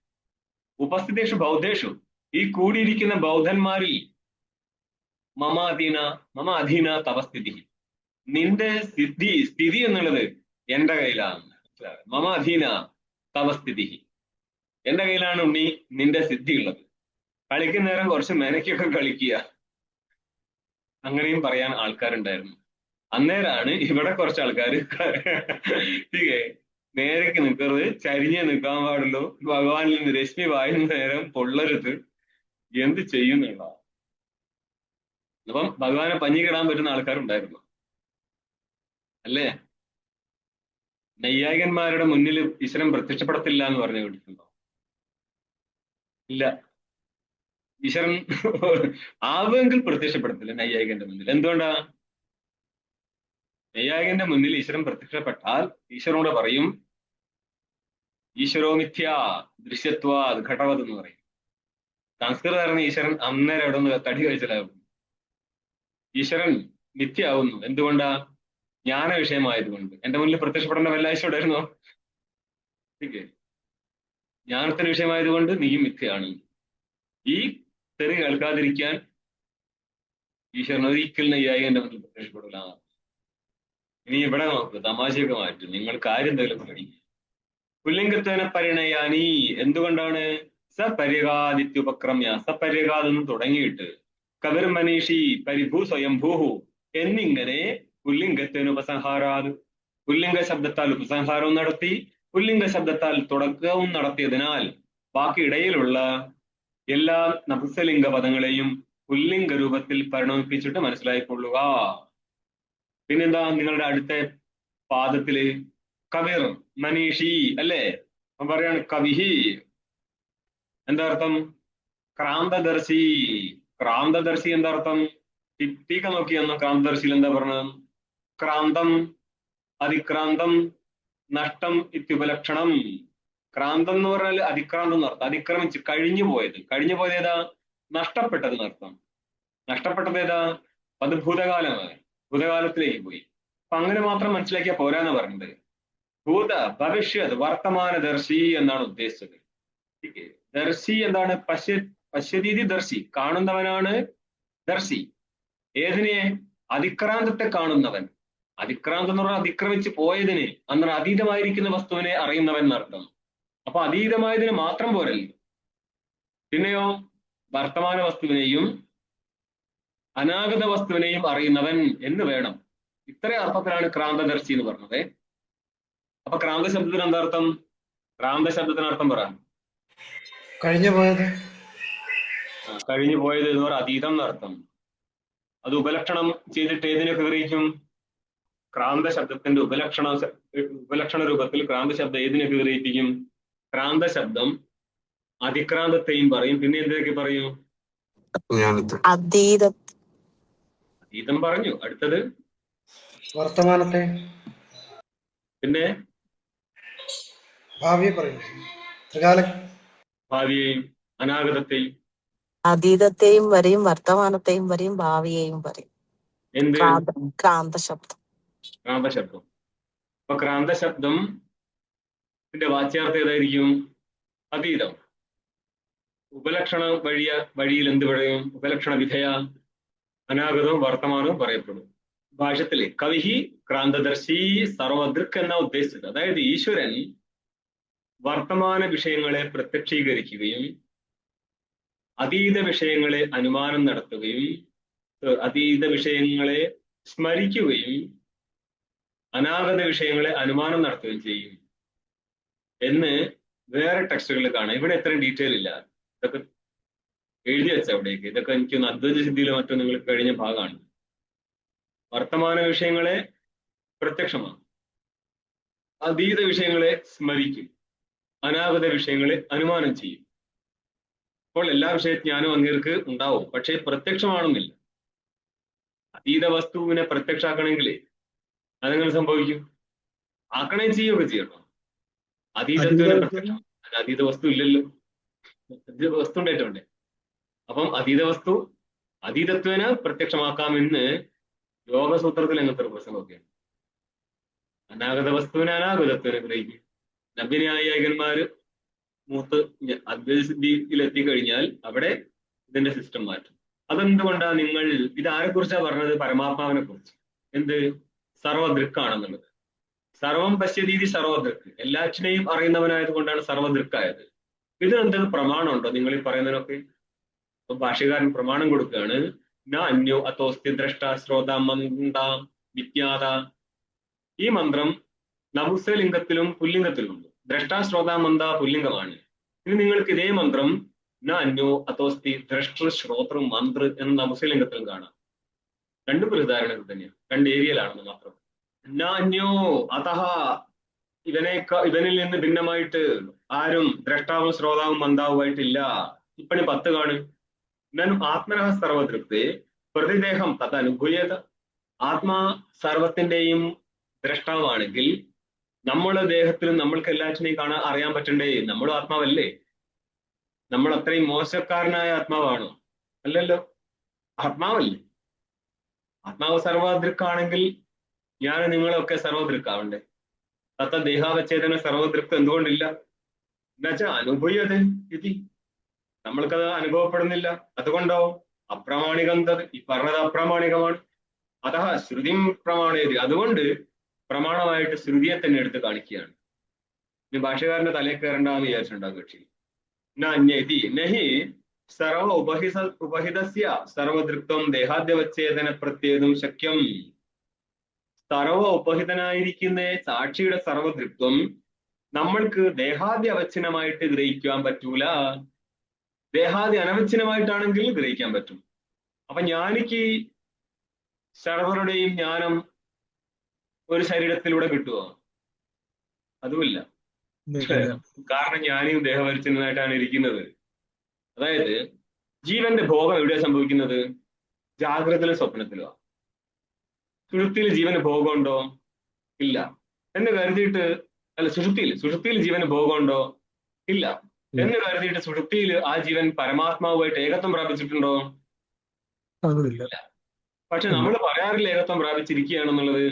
ഉപസ്ഥിതേഷു ബൗദ്ധേഷു, ഈ കൂടിയിരിക്കുന്ന ബൗദ്ധന്മാരിൽ മമ അധീന തവസ്ഥിതി, നിന്റെ സ്ഥിതി എന്നുള്ളത് എന്റെ കയ്യിലാണ്. മമ അധീന തവസ്ഥിതി, എന്റെ കയ്യിലാണ് ഉണ്ണി നിന്റെ സിദ്ധി ഉള്ളത്. കളിക്കുന്ന നേരം കുറച്ച് മെനക്കൊക്കെ കളിക്കുക, അങ്ങനെയും പറയാൻ ആൾക്കാരുണ്ടായിരുന്നു. അന്നേരാണ് ഇവിടെ കുറച്ച് ആൾക്കാർ നേരക്ക് നിൽക്കരുത്, ചരിഞ്ഞേ നിൽക്കാൻ പാടുള്ളൂ, ഭഗവാനിൽ നിന്ന് രശ്മി വായുന്ന നേരം പൊള്ളരുത്, എന്ത് ചെയ്യുന്നുള്ള. അപ്പം ഭഗവാനെ പഞ്ഞിക്കിടാൻ പറ്റുന്ന ആൾക്കാരുണ്ടായിരുന്നു അല്ലേ? നൈയായികന്മാരുടെ മുന്നിൽ ഈശ്വരൻ പ്രത്യക്ഷപ്പെടത്തില്ല എന്ന് പറഞ്ഞു കേട്ടിട്ടുണ്ടോ? ഇല്ല. ഈശ്വരൻ ആവുമെങ്കിൽ പ്രത്യക്ഷപ്പെടത്തില്ല നൈയായികന്റെ മുന്നിൽ. എന്തുകൊണ്ടാ? നൈയായികന്റെ മുന്നിൽ ഈശ്വരൻ പ്രത്യക്ഷപ്പെട്ടാൽ ഈശ്വരനോട് പറയും ഈശ്വരോ മിഥ്യ ദൃശ്യത്വ ഘടവത് എന്ന് പറയും. സംസ്കൃതം ഈശ്വരൻ അന്നേരം അവിടെ നിന്ന് തടി കഴിച്ചിലാകും. ഈശ്വരൻ മിഥ്യയാവുന്നു. എന്തുകൊണ്ടാ? ജ്ഞാന വിഷയമായതുകൊണ്ട്. എന്റെ മുന്നിൽ പ്രത്യക്ഷപ്പെടേണ്ട വല്ല ആവശ്യമുണ്ടായിരുന്നോ? ജ്ഞാനത്തിന് വിഷയമായതുകൊണ്ട് നീയും മിഥ്യയാണ്. ഈ തെറി കേൾക്കാതിരിക്കാൻ ഈശ്വരൻ ഒരിക്കലും നൈയായികന്റെ മുന്നിൽ പ്രത്യക്ഷപ്പെടില്ല. ഇനി ഇവിടെ നോക്ക്, തമാശയൊക്കെ മാറ്റും. നിങ്ങൾ കാര്യം എന്തെങ്കിലും പഠിക്കും. പുല്ലിംഗത്വന പരിണയാനി. എന്തുകൊണ്ടാണ്? സപര്യകാദിത്യുപക്രമ്യ. സപര്യകാതെന്ന് തുടങ്ങിയിട്ട് കവിർ മനീഷി പരിഭൂ സ്വയംഭൂഹു എന്നിങ്ങനെ പുല്ലിംഗത്വന ഉപസംഹാരാത്. പുല്ലിംഗ ശബ്ദത്താൽ ഉപസംഹാരവും നടത്തി, പുല്ലിംഗ ശബ്ദത്താൽ തുടക്കവും നടത്തിയതിനാൽ ബാക്കി ഇടയിലുള്ള എല്ലാ നപുംസലിംഗ പദങ്ങളെയും പുല്ലിംഗ രൂപത്തിൽ പരിണമിപ്പിച്ചിട്ട് മനസ്സിലായിക്കൊള്ളുക. പിന്നെന്താ നിങ്ങളുടെ അടുത്ത പാദത്തില് കവിർ മനീഷി അല്ലേ? അപ്പൊ പറയാണ് കവിഹി. എന്താ അർത്ഥം? ക്രാന്തദർശി. ക്രാന്തദർശി എന്താ അർത്ഥം? ടീക്ക നോക്കിയെന്നോ ക്രാന്തദർശിയിൽ എന്താ പറഞ്ഞത്? ക്രാന്തം അതിക്രാന്തം നഷ്ടം ഇത്യുപലക്ഷണം. ക്രാന്തം എന്ന് പറഞ്ഞാൽ അതിക്രാന്തം എന്നർത്ഥം. അതിക്രമിച്ച് കഴിഞ്ഞു പോയത്. കഴിഞ്ഞു പോയത് ഏതാ? നഷ്ടപ്പെട്ടത് എന്നർത്ഥം. നഷ്ടപ്പെട്ടത് ഏതാ? അത് ഭൂതകാലമാണ്. ഭൂതകാലത്തിലേക്ക് പോയി. അപ്പൊ അങ്ങനെ മാത്രം മനസ്സിലാക്കിയാൽ പോരാന്ന് പറഞ്ഞത്. ഭൂത ഭവിഷ്യത് വർത്തമാനദർശി എന്നാണ് ഉദ്ദേശിച്ചത്. ദർശി എന്താണ്? പശ്യതീതി ദർശി. കാണുന്നവനാണ് ദർശി. ഏതിനെ? അതിക്രാന്തത്തെ കാണുന്നവൻ. അതിക്രാന്തം എന്ന് പറഞ്ഞാൽ അതിക്രമിച്ച് പോയതിനെ, അന്നേരം അതീതമായിരിക്കുന്ന വസ്തുവിനെ അറിയുന്നവൻ എന്നർത്ഥം. അപ്പൊ അതീതമായതിന് മാത്രം പോരല്ലോ, പിന്നെയോ വർത്തമാന വസ്തുവിനെയും അനാഗത വസ്തുവിനെയും അറിയുന്നവൻ എന്ന് വേണം. ഇത്ര അർത്ഥത്തിലാണ് ക്രാന്തദർശി എന്ന് പറഞ്ഞത്. അപ്പൊ ക്രാന്ത ശബ്ദത്തിന് എന്താ അർത്ഥം? ക്രാന്ത ശബ്ദത്തിന് അർത്ഥം പറ. കഴിഞ്ഞു പോയത്. കഴിഞ്ഞു പോയത് എന്ന് പറഞ്ഞാൽ അതീതം എന്നർത്ഥം. അത് ഉപലക്ഷണം ചെയ്തിട്ട് ഏതിനൊക്കെ ഗ്രഹിക്കും? ക്രാന്ത ശബ്ദത്തിന്റെ ഉപലക്ഷണ രൂപത്തിൽ ക്രാന്ത ശബ്ദം ഏതിനൊക്കെ ഗ്രഹിപ്പിക്കും? ക്രാന്ത ശബ്ദം അതിക്രാന്തത്തെയും പറയും. പിന്നെ എന്തൊക്കെ പറയും? അതീതം പറഞ്ഞു. അടുത്തത് വർത്തമാനത്തെ. പിന്നെ ഭാവിയെ പറയും. ത്രികാല ഭാവിയെയും അനാഗതത്തെയും. അതീതത്തെയും വരെയും വർത്തമാനത്തെയും വരെയും ഭാവിയെയും പറയും. എന്ത്? ക്രാന്തശബ്ദം. ക്രാന്തശബ്ദം. അപ്പൊ ക്രാന്തശബ്ദം വാച്യാർത്ഥം ഏതായിരിക്കും? അതീതം. ഉപലക്ഷണ വഴിയിൽ എന്ത് പറയും? ഉപലക്ഷണ വിധേയ അനാഗതവും വർത്തമാനവും പറയപ്പെടും. ഭാഷ്യത്തില് കവിഹി ക്രാന്തദർശി സർവദൃക് എന്നാ ഉദ്ദേശിച്ചത്. അതായത് ഈശ്വരൻ വർത്തമാന വിഷയങ്ങളെ പ്രത്യക്ഷീകരിക്കുകയും അതീത വിഷയങ്ങളെ അനുമാനം നടത്തുകയും അതീത വിഷയങ്ങളെ സ്മരിക്കുകയും അനാഗത വിഷയങ്ങളെ അനുമാനം നടത്തുകയും ചെയ്യും എന്ന് വേറെ ടെക്സ്റ്റുകളിൽ കാണാം. ഇവിടെ എത്രയും ഡീറ്റെയിൽ ഇല്ല. ഇതൊക്കെ എഴുതി വെച്ച അവിടേക്ക്. ഇതൊക്കെ എനിക്കൊന്ന് അദ്വൈത സിദ്ധിയിലോ മറ്റോ നിങ്ങൾക്ക് കഴിഞ്ഞ ഭാഗമാണ്. വർത്തമാന വിഷയങ്ങളെ പ്രത്യക്ഷമാണ്, അതീത വിഷയങ്ങളെ സ്മരിക്കും, അനാഗത വിഷയങ്ങളെ അനുമാനം ചെയ്യും. അപ്പോൾ എല്ലാ വിഷയജ്ഞാനവും അങ്ങേർക്ക് ഉണ്ടാവും, പക്ഷേ പ്രത്യക്ഷമാണെന്നില്ല. അതീത വസ്തുവിനെ പ്രത്യക്ഷമാക്കണമെങ്കിൽ അതെങ്ങനെ സംഭവിക്കും? ആക്കണേ ചെയ്യുകയൊക്കെ ചെയ്യണം. അതീതത്വനെ പ്രത്യക്ഷം. അതീത വസ്തു ഇല്ലല്ലോ, അതീത വസ്തു ഉണ്ടായിട്ടുണ്ട്. അപ്പം അതീത വസ്തു അതീതത്വനെ പ്രത്യക്ഷമാക്കാമെന്ന് യോഗസൂത്രത്തിൽ അങ്ങനത്തെ ഒരു പ്രസംഗമൊക്കെയാണ്. അനാഗത വസ്തുവിനെ അനാഗതത്വനെ ഗ്രഹിക്കും. നവ്യന്യായികന്മാര് മൂത്ത് അദ്വൈതസിദ്ധിയിൽ എത്തിക്കഴിഞ്ഞാൽ അവിടെ ഇതിന്റെ സിസ്റ്റം മാറ്റും. അതെന്തുകൊണ്ടാ? നിങ്ങൾ ഇതാരെ കുറിച്ചാ പറഞ്ഞത്? പരമാത്മാവിനെ കുറിച്ച്. എന്ത്? സർവദൃക്കാണെന്നുള്ളത്. സർവം പശ്യതീതി സർവദൃക്ക്. എല്ലാറ്റിനെയും അറിയുന്നവനായത് കൊണ്ടാണ് സർവദൃക്കായത്. ഇതിനെന്തെങ്കിലും പ്രമാണമുണ്ടോ നിങ്ങൾ ഈ പറയുന്നതിനൊക്കെ? അപ്പൊ ഭാഷ്യകാരൻ പ്രമാണം കൊടുക്കുകയാണ്. ന അന്യോ അതോസ്തി ദ്രഷ്ട ശ്രോത മന്ദ വിജ്ഞാത. ഈ മന്ത്രം നപുംസലിംഗത്തിലും പുല്ലിംഗത്തിലും ഉണ്ട്. ദ്രഷ്ട ശ്രോത മന്ദ പുല്ലിംഗമാണ്. ഇനി നിങ്ങൾക്ക് ഇതേ മന്ത്രം ന അന്യോ അതോസ്തി ദ്രഷ്ടൃ ശ്രോതൃ മന്ത്ര് എന്ന നപുംസലിംഗത്തിലും കാണാം. രണ്ട് ബൃഹദാരണ്യത്തിൽ തന്നെയാണ്, രണ്ട് ഏരിയയിലാണെന്ന് മാത്രം. അന്യോ അതഹ ഇവനിൽ നിന്ന് ഭിന്നമായിട്ട് ആരും ദ്രഷ്ടാവും ശ്രോതാവും മന്ദാവുമായിട്ടില്ല. ഇപ്പണി 10 കാണും. നൻ ആത്മനഃ സർവദൃക്തേ പ്രതിദേഹം തദനുഭൂയത. ആത്മാ സർവത്തിന്റെയും ദ്രഷ്ടാവാണെങ്കിൽ നമ്മളെ ദേഹത്തിലും നമ്മൾക്ക് എല്ലാറ്റിനെയും കാണാൻ അറിയാൻ പറ്റണ്ടേ? നമ്മളും ആത്മാവല്ലേ? നമ്മൾ അത്രയും മോശക്കാരനായ ആത്മാവാണോ? അല്ലല്ലോ, ആത്മാവല്ലേ. ആത്മാവ് സർവദൃക്കാണെങ്കിൽ ഞാൻ നിങ്ങളൊക്കെ സർവദൃക്കാവണ്ടേ? തത്ത ദേഹാവച്ഛേദന സർവദൃക്ത് എന്തുകൊണ്ടില്ല? എന്നുവെച്ചാൽ അനുഭൂയത ഇതി, നമ്മൾക്കത് അനുഭവപ്പെടുന്നില്ല. അതുകൊണ്ടോ അപ്രാമാണികം തത്, ഈ പറഞ്ഞത് അപ്രാമാണികമാണ്. അതഹ ശ്രുതി പ്രമാണേതി, അതുകൊണ്ട് പ്രമാണമായിട്ട് ശ്രുതിയെ തന്നെ എടുത്ത് കാണിക്കുകയാണ്. ഇനി ഭാഷകാരന്റെ തലയിൽ കയറണ്ടെന്ന് വിചാരിച്ചിട്ടുണ്ടാകും കക്ഷി. നഹി സർവ ഉപഹിതസ്യ സർവദൃക്തം ദേഹാദ്യവച്ഛേദന പ്രത്യേകം ശക്യം. സർവ ഉപഹിതനായിരിക്കുന്ന സാക്ഷിയുടെ സർവദൃക്തം നമ്മൾക്ക് ദേഹാദ്യ അവച്ഛിന്നമായിട്ട് ഗ്രഹിക്കാൻ പറ്റൂല. ദേഹാദി അനവച്ഛിന്നമായിട്ടാണെങ്കിൽ ഗ്രഹിക്കാൻ പറ്റും. അപ്പൊ ജ്ഞാനിക്ക് സർവരുടെയും ജ്ഞാനം ഒരു ശരീരത്തിലൂടെ കിട്ടുമോ? അതുമില്ല. കാരണം ജ്ഞാനിയും ദേഹപരിച്ഛിന്നമായിട്ടാണ് ഇരിക്കുന്നത്. അതായത് ജീവന്റെ ഭോഗം എവിടെയാണ് സംഭവിക്കുന്നത്? ജാഗ്രതയിലും സ്വപ്നത്തിലോ. സുഷുപ്തിയിൽ ജീവന് ഭോഗമുണ്ടോ? ഇല്ല എന്ന് കരുതിയിട്ട്, അല്ല, സുഷുപ്തിയിൽ ജീവന് ഭോഗമുണ്ടോ? ഇല്ല എന്ന് കരുതിയിട്ട് സുഷുപ്തിയിൽ ആ ജീവൻ പരമാത്മാവുമായിട്ട് ഏകത്വം പ്രാപിച്ചിട്ടുണ്ടോ? ഇല്ല. പക്ഷെ നമ്മൾ പറയാറില്ല ഏകത്വം പ്രാപിച്ചിരിക്കുകയാണെന്നുള്ളത്.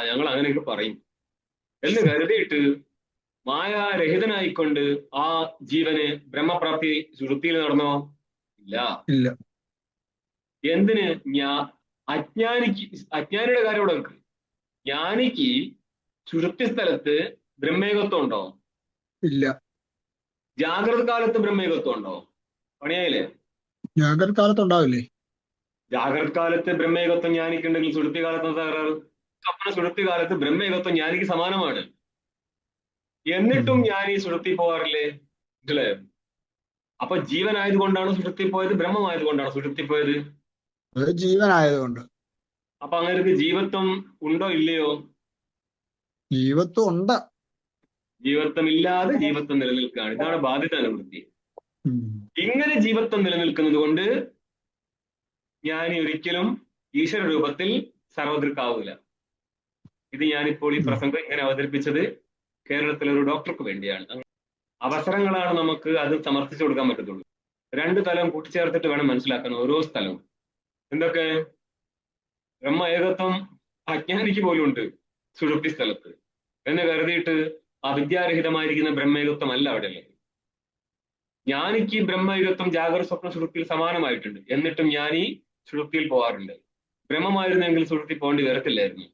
ഞങ്ങൾ അങ്ങനെയൊക്കെ പറയും എന്ന് കരുതിയിട്ട് മായാരഹിതനായിക്കൊണ്ട് ആ ജീവന് ബ്രഹ്മപ്രാപ്തി സുഷുപ്തിയിൽ നടന്നോ? ഇല്ല. എന്തിന്? അജ്ഞാനിയുടെ കാര്യം ഇവിടെ വെക്ക്. ജ്ഞാനിക്ക് സുഷുപ്തി സ്ഥലത്ത് ബ്രഹ്മേകത്വം ഉണ്ടോ? ഇല്ല. ജാഗ്രത കാലത്ത് ബ്രഹ്മേകത്വം ഉണ്ടോ? പണിയായില്ലേ? ജാഗ്രത കാലത്ത് ഉണ്ടാവില്ലേ? ജാഗ്രത കാലത്ത് ബ്രഹ്മേകത്വം ജ്ഞാനിക്കുണ്ടെങ്കിൽ സുഷുപ്തി കാലത്ത് തകരാറ്. സ്വപ്ന സുഷുപ്തി കാലത്ത് ബ്രഹ്മേകത്വം ജ്ഞാനിക്ക് സമാനമാണ്. എന്നിട്ടും ജ്ഞാനി സുഷുപ്തി പോകാറില്ലേ? മനസ്സിലായോ? അപ്പൊ ജീവനായതുകൊണ്ടാണ് സുഷുപ്തി പോയത്, ബ്രഹ്മമായതുകൊണ്ടാണ് സുഷുപ്തി പോയത്? ജീവനായതുകൊണ്ട്. അപ്പൊ അങ്ങനെ ജീവത്വം ഉണ്ടോ ഇല്ലയോ? ജീവത്വം ഉണ്ട്. ജീവത്വം ഇല്ലാതെ ജീവത്വം നിലനിൽക്കുകയാണ്. ഇതാണ് ബാധിത അനുവൃത്തി. ഇങ്ങനെ ജീവത്വം നിലനിൽക്കുന്നത് കൊണ്ട് ജ്ഞാനി ഒരിക്കലും ഈശ്വര രൂപത്തിൽ സർവദൃക്കാവൂല. ഇത് ഞാനിപ്പോൾ ഈ പ്രസംഗം ഇങ്ങനെ അവതരിപ്പിച്ചത് കേരളത്തിലെ ഒരു ഡോക്ടർക്ക് വേണ്ടിയാണ്. അവസരങ്ങളാണ് നമുക്ക് അത് സമർത്ഥിച്ചു കൊടുക്കാൻ പറ്റത്തുള്ളൂ. 2 തലം കൂട്ടിച്ചേർത്തിട്ട് വേണം മനസ്സിലാക്കാൻ ഓരോ സ്ഥലവും. എന്തൊക്കെ? ബ്രഹ്മ ഏകത്വം അജ്ഞാനിക്ക് പോലും ഉണ്ട് സുഷുപ്തി സ്ഥലത്ത് എന്ന് കരുതിയിട്ട് അവിദ്യാരഹിതമായിരിക്കുന്ന ബ്രഹ്മേകത്വം അല്ല അവിടെ ഉള്ളത്. ജ്ഞാനിക്ക് ബ്രഹ്മയുഗത്വം ജാഗ്രത സ്വപ്ന സുഷുപ്തിയിൽ സമാനമായിട്ടുണ്ട്. എന്നിട്ടും ജ്ഞാനി സുഷുപ്തിയിൽ പോകാറുണ്ട്. ബ്രഹ്മമായിരുന്നെങ്കിൽ സുഷുപ്തി പോകേണ്ടി വരത്തില്ലായിരുന്നു.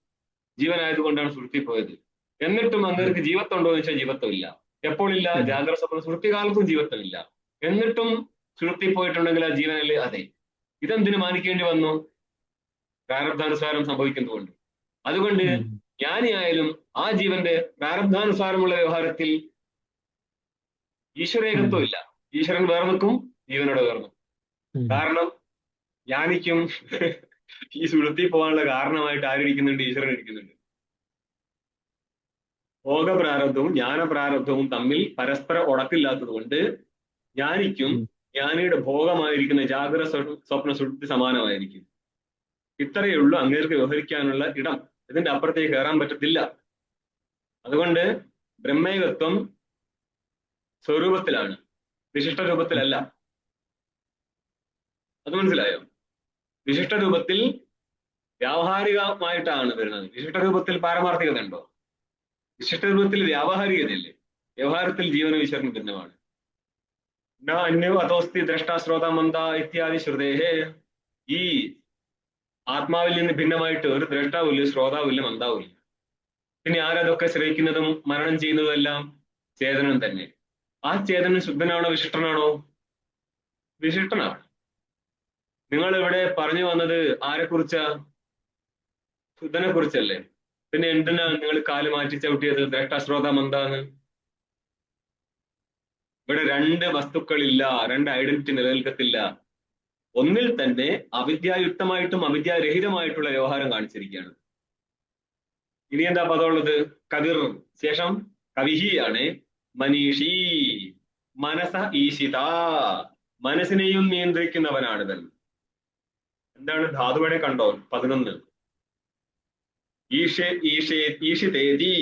ജീവനായതുകൊണ്ടാണ് സുഷുപ്തി പോയത്. എന്നിട്ടും അങ്ങേർക്ക് ജീവത്വം ഉണ്ടോ എന്ന് വെച്ചാൽ ജീവത്വം ഇല്ല. എപ്പോഴില്ല? ജാഗ്രത സ്വപ്ന സുഷുപ്തി കാലത്തും ജീവത്വമില്ല. എന്നിട്ടും സുഷുപ്തി പോയിട്ടുണ്ടെങ്കിൽ ആ ജീവനല്ലേ? അതെ. ഇതെന്തിനു മാനിക്കേണ്ടി വന്നു? പ്രാരബ്ധാനുസാരം സംഭവിക്കുന്നതുകൊണ്ട്. അതുകൊണ്ട് ജ്ഞാനിയായാലും ആ ജീവന്റെ പ്രാരബ്ധാനുസാരമുള്ള വ്യവഹാരത്തിൽ ഈശ്വരേകത്വം ഇല്ല. ഈശ്വരൻ വേറെ നിൽക്കും, ജീവനോട് വേറെ നിൽക്കും. കാരണം ജ്ഞാനിക്കും ഈ സുഷുപ്തി പോകാനുള്ള കാരണമായിട്ട് ആരിരിക്കുന്നുണ്ട്? ഈശ്വരൻ ഇരിക്കുന്നുണ്ട്. ഭോഗപ്രാരബ്ധവും ജ്ഞാനപ്രാരബ്ധവും തമ്മിൽ പരസ്പര ഉടക്കില്ലാത്തത് കൊണ്ട് ജ്ഞാനിക്കും ജ്ഞാനിയുടെ ഭോഗമായിരിക്കുന്ന ജാഗ്രത സ്വപ്ന സുഷുപ്തി സമാനമായിരിക്കും. ഇത്രയേ ഉള്ളൂ അങ്ങേർക്ക് വ്യവഹരിക്കാനുള്ള ഇടം. ഇതിന്റെ അപ്പുറത്തേക്ക് കയറാൻ പറ്റത്തില്ല. അതുകൊണ്ട് ബ്രഹ്മേകത്വം സ്വരൂപത്തിലാണ്, വിശിഷ്ട രൂപത്തിലല്ല. അത് മനസ്സിലായോ? വിശിഷ്ട രൂപത്തിൽ വ്യാവഹാരികമായിട്ടാണ് വരുന്നത്. വിശിഷ്ട രൂപത്തിൽ പാരമാർത്ഥികത ഉണ്ടോ? വിശിഷ്ട രൂപത്തിൽ വ്യാവഹാരികതയല്ലേ. വ്യവഹാരത്തിൽ ജീവനും ഈശ്വരനും ഭിന്നമാണ്. അന്യോ അതോസ്തി ദ്രഷ്ടാശ്രോത മന്ദ ഇത്യാദി ശ്രുതേഹേ. ഈ ആത്മാവിൽ നിന്ന് ഭിന്നമായിട്ട് ഒരു ദ്രഷ്ടാവില്ല, ശ്രോതാവില്ല, മന്ദാവില്ല. പിന്നെ ആരതൊക്കെ ശ്രവിക്കുന്നതും മരണം ചെയ്യുന്നതും എല്ലാം ചേതനം തന്നെ. ആ ചേതനൻ ശുദ്ധനാണോ വിശിഷ്ടനാണോ? വിശിഷ്ടനാണ്. നിങ്ങൾ ഇവിടെ പറഞ്ഞു വന്നത് ആരെക്കുറിച്ചാ? ശുദ്ധനെ കുറിച്ചല്ലേ. പിന്നെ എന്തിനാ നിങ്ങൾ കാല് മാറ്റി ചവിട്ടിയത് ദ്രഷ്ടാശ്രോത മന്ദാന്ന്? ഇവിടെ 2 വസ്തുക്കളില്ല, 2 ഐഡന്റിറ്റി നിലനിൽക്കത്തില്ല. ഒന്നിൽ തന്നെ അവിദ്യായുക്തമായിട്ടും അവിദ്യാരഹിതമായിട്ടുള്ള വ്യവഹാരം കാണിച്ചിരിക്കുകയാണ്. ഇനി എന്താ പദമുള്ളത്? കവിർ, ശേഷം കവിഹിയാണ്. മനീഷി, മനസ ഈശിത, മനസ്സിനെയും നിയന്ത്രിക്കുന്നവനാണിവൻ. എന്താണ് ധാതുവിനെ കണ്ടോ? 11. ഈഷിതേതി,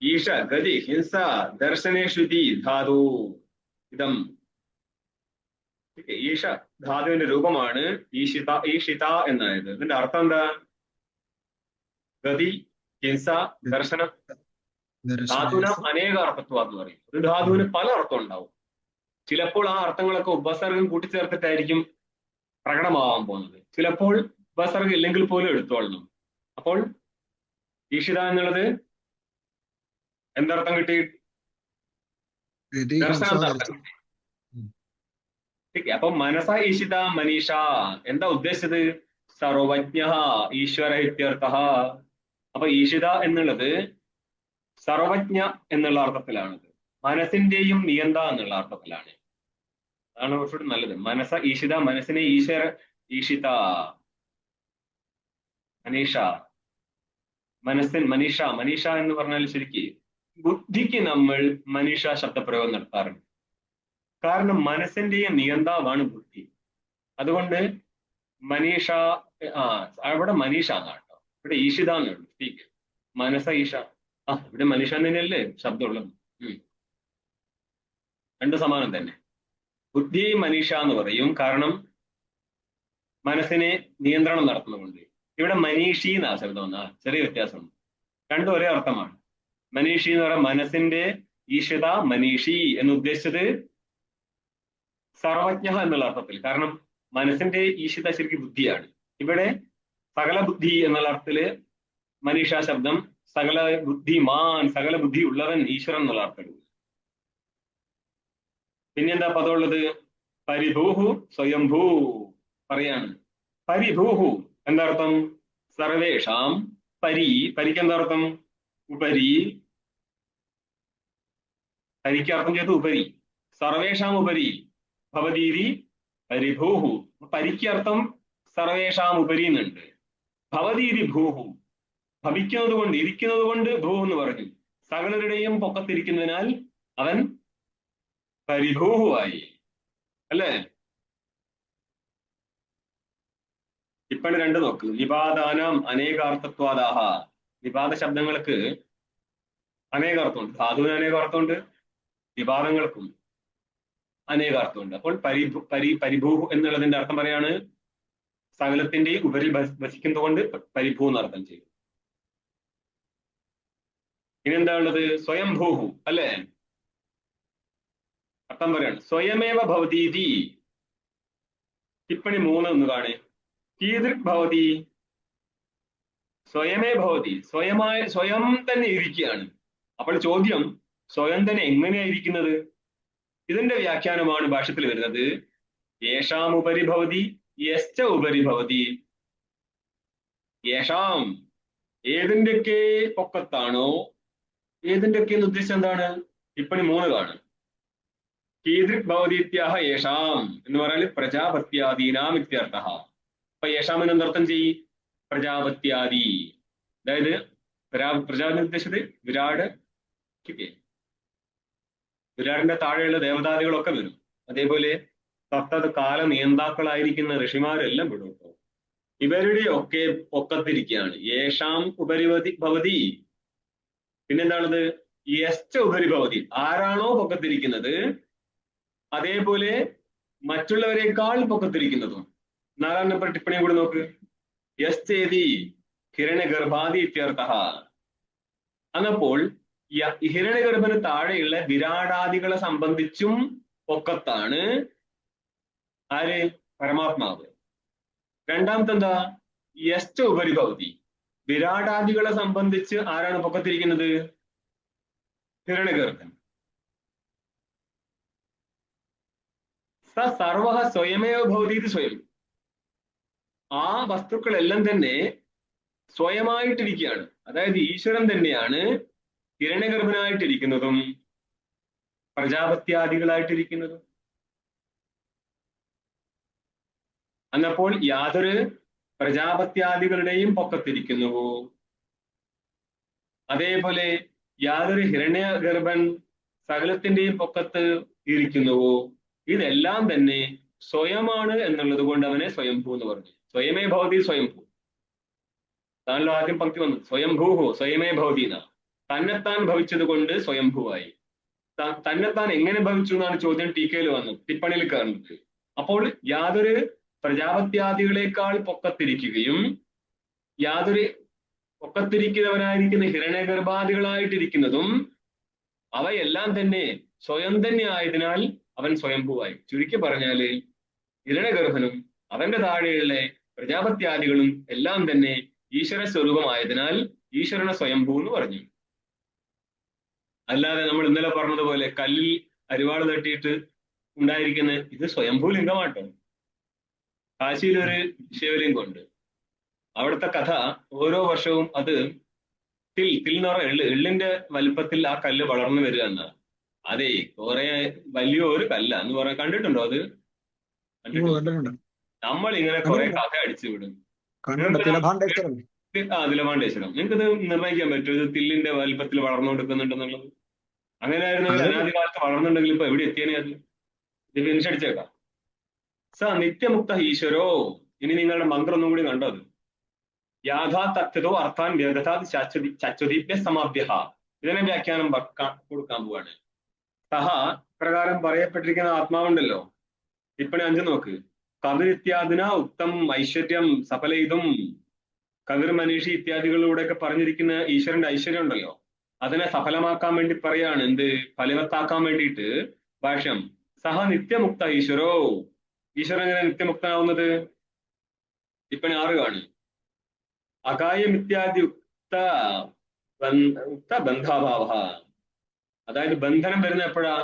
ഈഷ ഗതി ഹിംസ ദർശനേഷുതി ധാതു ഇതം. ഈഷ ധാതുവിന്റെ രൂപമാണ് ഈഷിത എന്നായത്. ഇതിന്റെ അർത്ഥം എന്താ? ഗതി, ഹിംസ, ദർശനം. ധാതുവിന് അനേക അർത്ഥത്വം എന്ന് പറയും. ഒരു ധാതുവിന് പല അർത്ഥം ഉണ്ടാവും. ചിലപ്പോൾ ആ അർത്ഥങ്ങളൊക്കെ ഉപസർഗം കൂട്ടിച്ചേർത്തിട്ടായിരിക്കും പ്രകടമാവാൻ പോകുന്നത്. ചിലപ്പോൾ ഉപസർഗം ഇല്ലെങ്കിൽ പോലും എടുത്തോളണം. അപ്പോൾ ഈഷിത എന്നുള്ളത് എന്തർത്ഥം കിട്ടി? ദർശനം അർത്ഥം കിട്ടി. അപ്പൊ മനസ ഈശിത മനീഷ എന്താ ഉദ്ദേശിച്ചത്? സർവജ്ഞ ഈശ്വര ഇത്യർത്ഥ. അപ്പൊ ഈശിത എന്നുള്ളത് സർവജ്ഞ എന്നുള്ള അർത്ഥത്തിലാണത്. മനസ്സിന്റെയും നിയന്ത എന്നുള്ള അർത്ഥത്തിലാണ്. അതാണ് കുറച്ചുകൂടി നല്ലത്. മനസ ഈശിത, മനസ്സിനെ ഈശ്വര ഈശിത. മനീഷ, മനീഷ എന്ന് പറഞ്ഞാൽ ശരിക്ക് ബുദ്ധിക്ക് നമ്മൾ മനീഷ ശബ്ദപ്രയോഗം നടത്താറുണ്ട്. കാരണം മനസ്സിന്റെയും നിയന്താവാണ് ബുദ്ധി. അതുകൊണ്ട് മനീഷ, അവിടെ മനീഷ എന്നാണ് കേട്ടോ, ഇവിടെ ഈശിത എന്നുള്ളു. സ്പീക്ക് മനസ ഈഷ. ഇവിടെ മനീഷ തന്നെയല്ലേ ശബ്ദമുള്ളത്. രണ്ട് സമാനം തന്നെ. ബുദ്ധി മനീഷ എന്ന് പറയും, കാരണം മനസ്സിനെ നിയന്ത്രണം നടത്തുന്നതുകൊണ്ട്. ഇവിടെ മനീഷി എന്നാ ശബ്ദം എന്നാ, ചെറിയ വ്യത്യാസമുണ്ട്. രണ്ടും ഒരേ അർത്ഥമാണ്. മനീഷി എന്ന് പറയാൻ മനസ്സിന്റെ ഈഷിത മനീഷി എന്ന് ഉദ്ദേശിച്ചത് സർവജ്ഞ എന്നുള്ള അർത്ഥത്തിൽ. കാരണം മനസ്സിന്റെ ഈശിത ശരിക്കും ബുദ്ധിയാണ്. ഇവിടെ സകല ബുദ്ധി എന്നുള്ള അർത്ഥത്തില് മനീഷ ശബ്ദം സകല ബുദ്ധിമാൻ, സകല ബുദ്ധി ഉള്ളവൻ, ഈശ്വരൻ എന്നുള്ള അർത്ഥത്തിൽ. പിന്നെന്താ പദമുള്ളത്? പരിഭൂഹു സ്വയംഭൂ പറയാണ്. പരിഭൂഹു എന്താർത്ഥം? സർവേഷാം പരിക്ക് എന്താർത്ഥം? ഉപരി. പരിക്ക് അർത്ഥം ചെയ്ത് ഉപരി. സർവേഷാം ഉപരി ഭവതീരി പരിഭൂഹു. പരിക്ക് അർത്ഥം സർവേഷാം ഉപരി എന്നുണ്ട്. ഭവതീരി ഭൂഹു, ഭവിക്കുന്നത് കൊണ്ട്, ഇരിക്കുന്നത് കൊണ്ട് ഭൂ എന്ന് പറഞ്ഞു. സകലരുടെയും പൊക്കത്തിരിക്കുന്നതിനാൽ അവൻ പരിഭൂഹുവായി, അല്ലേ? ഇപ്പഴ് രണ്ട് നോക്ക്. നിപാതാനം അനേകാർത്ഥത്വാദാഹ. നിപാത ശബ്ദങ്ങൾക്ക് അനേകാർത്ഥമുണ്ട്. ധാതുവിന് അനേകാർത്ഥമുണ്ട്, നിപാതങ്ങൾക്കും അനേകാർത്ഥമുണ്ട്. അപ്പോൾ പരിഭൂഹു എന്നുള്ളതിന്റെ അർത്ഥം പറയാണ് സകലത്തിന്റെ ഉപരിൽ വസിക്കുന്നതുകൊണ്ട് പരിഭൂ എന്നർത്ഥം ചെയ്യും. ഇനി എന്താ ഉള്ളത്? സ്വയംഭൂഹു, അല്ലേ? അർത്ഥം പറയാണ് സ്വയമേവ ഭവതീതി. ടിപ്പണി 3 ഒന്ന് കാണേ. കീദൃക് ഭവതി, സ്വയമേ ഭവതി, സ്വയം തന്നെ ഇരിക്കുകയാണ്. അപ്പോൾ ചോദ്യം, സ്വയം തന്നെ എങ്ങനെയായിരിക്കുന്നത്? ഇതിന്റെ വ്യാഖ്യാനമാണ് ഭാഷ്യത്തിൽ വരുന്നത്. യേഷാം ഉപരി ഭവതി യശ്ച ഉപരി ഭവതി. യേഷാം ഏതിന്റെയൊക്കെ പൊക്കത്താണോ, ഏതിന്റെയൊക്കെ എന്ന് ഉദ്ദേശിച്ചത് എന്താണ്? ടിപ്പണി 3 കാണും. കീദൃക് ഭവതീത്യാഹ യേഷാം എന്ന് പറഞ്ഞാൽ പ്രജാപത്യാദീനാം ഇത്യർത്ഥ. അപ്പൊ യേഷാം എന്ന് എന്തർത്ഥം ചെയ്യും? പ്രജാപത്യാദി. അതായത് പ്രജാപതി ഉദ്ദേശിച്ചത് വിരാട്. വിരാടിന്റെ താഴെയുള്ള ദേവതാദികളൊക്കെ വരും. അതേപോലെ തത്തത് കാല നിയന്താക്കളായിരിക്കുന്ന ഋഷിമാരെല്ലാം വിടും. ഇവരുടെ ഒക്കെ പൊക്കത്തിരിക്കുകയാണ്. യേഷാം ഉപരിവതി ഭവതി. പിന്നെന്താണത്? യശ്ച ഉപരി ഭവതി, ആരാണോ പൊക്കത്തിരിക്കുന്നത് അതേപോലെ മറ്റുള്ളവരെക്കാൾ പൊക്കത്തിരിക്കുന്നതും. 4 നമ്പർ ടിപ്പണിയും കൂടി നോക്ക്. യശ്ചേതി ഹിരണ്യഗർഭാദി ഇത്യർത്ഥ. അന്നപ്പോൾ ഹിരണ്യഗർഭന് താഴെയുള്ള വിരാടാദികളെ സംബന്ധിച്ചും പൊക്കത്താണ് ആര്? പരമാത്മാവ്. രണ്ടാമത്തെ എന്താ? യശ്ച ഉപരി ഭവതി, വിരാടാദികളെ സംബന്ധിച്ച് ആരാണ് പൊക്കത്തിരിക്കുന്നത്? ഹിരണ്യഗർഭൻ. സർവ സ്വയമേവ ഭവതി, സ്വയം. ആ വസ്തുക്കളെല്ലാം തന്നെ സ്വയമായിട്ടിരിക്കുകയാണ്. അതായത് ഈശ്വരൻ തന്നെയാണ് ഹിരണ്യഗർഭനായിട്ടിരിക്കുന്നതും പ്രജാപത്യാദികളായിട്ടിരിക്കുന്നതും. എന്നപ്പോൾ യാതൊരു പ്രജാപത്യാദികളുടെയും പൊക്കത്തിരിക്കുന്നുവോ, അതേപോലെ യാതൊരു ഹിരണ്യഗർഭൻ സകലത്തിന്റെയും പൊക്കത്ത് ഇരിക്കുന്നുവോ, ഇതെല്ലാം തന്നെ സ്വയമാണ് എന്നുള്ളത് കൊണ്ട് അവനെ സ്വയംഭൂ എന്ന് പറഞ്ഞു. സ്വയമേ ഭവതി സ്വയംഭൂ. താനല്ലോ ആദ്യം പങ്ക്തി വന്നു, സ്വയംഭൂഹോ സ്വയമേ ഭവതി എന്ന. തന്നെത്താൻ ഭവിച്ചത് കൊണ്ട് സ്വയംഭൂവായി. തന്നെത്താൻ എങ്ങനെ ഭവിച്ചു എന്നാണ് ചോദ്യം ടീക്കയിൽ വന്നത്, ടിപ്പണിയിൽ കാണുന്നത്. അപ്പോൾ യാതൊരു പ്രജാപത്യാദികളെക്കാൾ പൊക്കത്തിരിക്കുകയും യാതൊരു പൊക്കത്തിരിക്കുന്നവനായിരിക്കുന്ന ഹിരണ്യഗർഭാദികളായിട്ടിരിക്കുന്നതും അവയെല്ലാം തന്നെ സ്വയം തന്നെ ആയതിനാൽ അവൻ സ്വയംഭൂവായി. ചുരുക്കി പറഞ്ഞാല് ഹിരണ്യഗർഭനും അവന്റെ താഴെയുള്ള പ്രജാപത്യാദികളും എല്ലാം തന്നെ ഈശ്വര സ്വരൂപമായതിനാൽ ഈശ്വരനെ സ്വയംഭൂ എന്ന് പറഞ്ഞു. അല്ലാതെ നമ്മൾ ഇന്നലെ പറഞ്ഞതുപോലെ കല്ലിൽ അരിവാള് തട്ടിയിട്ട് ഉണ്ടായിരിക്കുന്ന ഇത് സ്വയംഭൂ ലിംഗമാട്ടോ. കാശിയിലൊരു ശിവലിംഗമുണ്ട്. അവിടുത്തെ കഥ ഓരോ വർഷവും അത് തിൽ എന്ന് പറഞ്ഞ എള്ളിന്റെ വലുപ്പത്തിൽ ആ കല്ല് വളർന്നു വരിക എന്നാ. അതെ, കുറെ വലിയൊരു കല്ല എന്ന് പറയാൻ കണ്ടിട്ടുണ്ടോ? അത് കണ്ടിട്ടുണ്ട്. നമ്മൾ ഇങ്ങനെ കുറെ കഥ അടിച്ചു വിടും. തിലഭാണ്ഡേശ്വരം നിങ്ങൾക്കിത് നിർണ്ണയിക്കാൻ പറ്റും ഇത് തില്ലിന്റെ വലുപ്പത്തിൽ വളർന്നു കൊടുക്കുന്നുണ്ടെന്നുള്ളത്? അങ്ങനെ ആയിരുന്നു അനാദികാലത്ത് വളർന്നുണ്ടെങ്കിൽ ഇപ്പൊ എവിടെ എത്തിയനെ? അത് ഇത് ഫിനിഷ് അടിച്ചേക്കാം. സ നിത്യമുക്ത ഈശ്വരോ. ഇനി നിങ്ങളുടെ മന്ത്രം ഒന്നും കൂടി കണ്ടോ? അത് യാഥാ തത്വതോ അർത്ഥാൻ വ്യഗതാ ചച്വദീപ്യ സമാപ്യ. ഇതിനെ വ്യാഖ്യാനം കൊടുക്കാൻ പോവാണ്. സഹ പ്രകാരം പറയപ്പെട്ടിരിക്കുന്ന ആത്മാവുണ്ടല്ലോ, ടിപ്പണി 5 നോക്ക്. കവിരിത്യാദിന ഉക്തം ഐശ്വര്യം സഫലയിതും. കവിർ മനീഷി ഇത്യാദികളിലൂടെയൊക്കെ പറഞ്ഞിരിക്കുന്ന ഈശ്വരന്റെ ഐശ്വര്യം ഉണ്ടല്ലോ, അതിനെ സഫലമാക്കാൻ വേണ്ടി പറയാണ്. എന്ത്? ഫലവത്താക്കാൻ വേണ്ടിയിട്ട്. ഭാഷ്യം സഹ നിത്യമുക്ത ഈശ്വരോ. ഈശ്വരൻ എങ്ങനെ നിത്യമുക്തനാവുന്നത്? ടിപ്പണി 6 കാണും. അകായമിത്യാദി ഉക്ത ബന്ധാഭാവ. അതായത് ബന്ധനം വരുന്ന എപ്പോഴാ?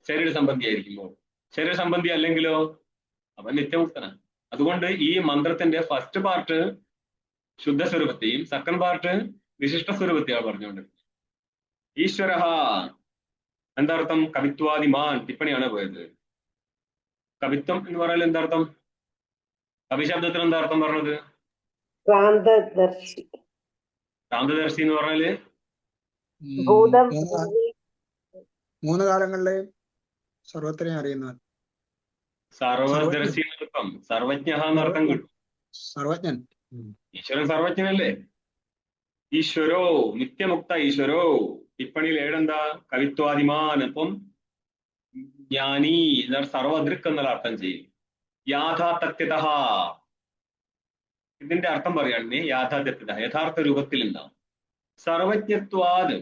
ശരീര സംബന്ധി ആയിരിക്കുമ്പോൾ. ശരീര സംബന്ധി അല്ലെങ്കിലോ അവൻ നിത്യമുക്തനാണ്. അതുകൊണ്ട് ഈ മന്ത്രത്തിന്റെ ഫസ്റ്റ് പാർട്ട് ശുദ്ധ സ്വരൂപത്തെയും സെക്കൻഡ് പാർട്ട് വിശിഷ്ട സ്വരൂപത്തെയാണ് പറഞ്ഞുകൊണ്ട്. ഈശ്വര എന്താർത്ഥം? കവിത്വാദിമാൻ. ടിപ്പണിയാണ് പോയത്. കവിത്വം എന്ന് പറഞ്ഞാൽ എന്താർത്ഥം? കവിശബ്ദത്തിന് എന്താ അർത്ഥം പറഞ്ഞത്? ക്രാന്തദർശി. ക്രാന്തദർശി എന്ന് പറഞ്ഞാല് ഭൂതം 3 കാലങ്ങളിലെയും സർവത്തിനെയും അറിയുന്നവൻ. സർവദർശി എന്നർത്ഥം സർവജ്ഞ എന്നർത്ഥം കിട്ടും. സർവജ്ഞൻ. ഈശ്വരൻ സർവജ്ഞനല്ലേ? ഈശ്വരോ നിത്യമുക്ത ഈശ്വരോ. ടിപ്പണിയിൽ 7 എന്താ? കവിത്വാദിമാൻ. അപ്പം ജ്ഞാനി സർവദൃക് എന്നുള്ള അർത്ഥം ചെയ്യും. യാഥാതഥ്യത. ഇതിന്റെ അർത്ഥം പറയുകയാണെങ്കിൽ യാഥാതഥ്യത യഥാർത്ഥ രൂപത്തിൽ ഉണ്ടാവും. സർവജ്ഞത്വാദ്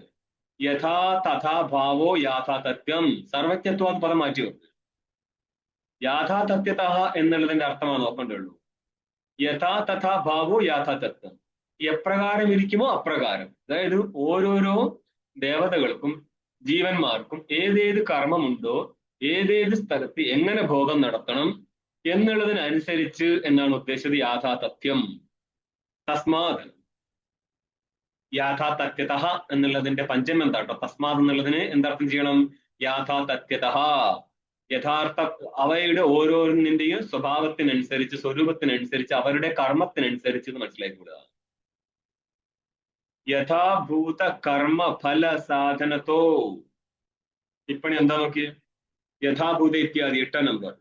യഥാ തഥാ ഭാവോ യാഥാതഥ്യം. സർവജ്ഞത്വാദ് പദം മാറ്റി വെക്കും. യാഥാതഥ്യത എന്നുള്ളതിന്റെ അർത്ഥമാണ് നോക്കേണ്ടുള്ളൂ. യഥാ തഥാ ഭാവോ യാഥാതഥ്യം. എപ്രകാരം ഇരിക്കുമോ അപ്രകാരം. അതായത് ഓരോരോ ദേവതകൾക്കും ജീവന്മാർക്കും ഏതേത് കർമ്മമുണ്ടോ ഏതേത് സ്ഥലത്ത് എങ്ങനെ ഭോഗം നടത്തണം എന്നുള്ളതിനനുസരിച്ച് എന്നാണ് ഉദ്ദേശിച്ചത് യാഥാതഥ്യം. തസ്മാത് യാഥാതഥ്യത എന്നുള്ളതിന്റെ പഞ്ചമം എന്താട്ടോ? തസ്മാത് എന്നുള്ളതിന് എന്തർത്ഥം ചെയ്യണം? യാഥാതഥ്യത. യഥാർത്ഥ അവയുടെ ഓരോന്നിന്റെയും സ്വഭാവത്തിനനുസരിച്ച് സ്വരൂപത്തിനനുസരിച്ച് അവരുടെ കർമ്മത്തിനനുസരിച്ച് എന്ന് മനസ്സിലാക്കിവിടുക. യഥാഭൂത കർമ്മ ഫല സാധനത്തോ. ടിപ്പണി എന്താ നോക്കി? യഥാഭൂത ഇത്യാദി 8 നമ്പർ.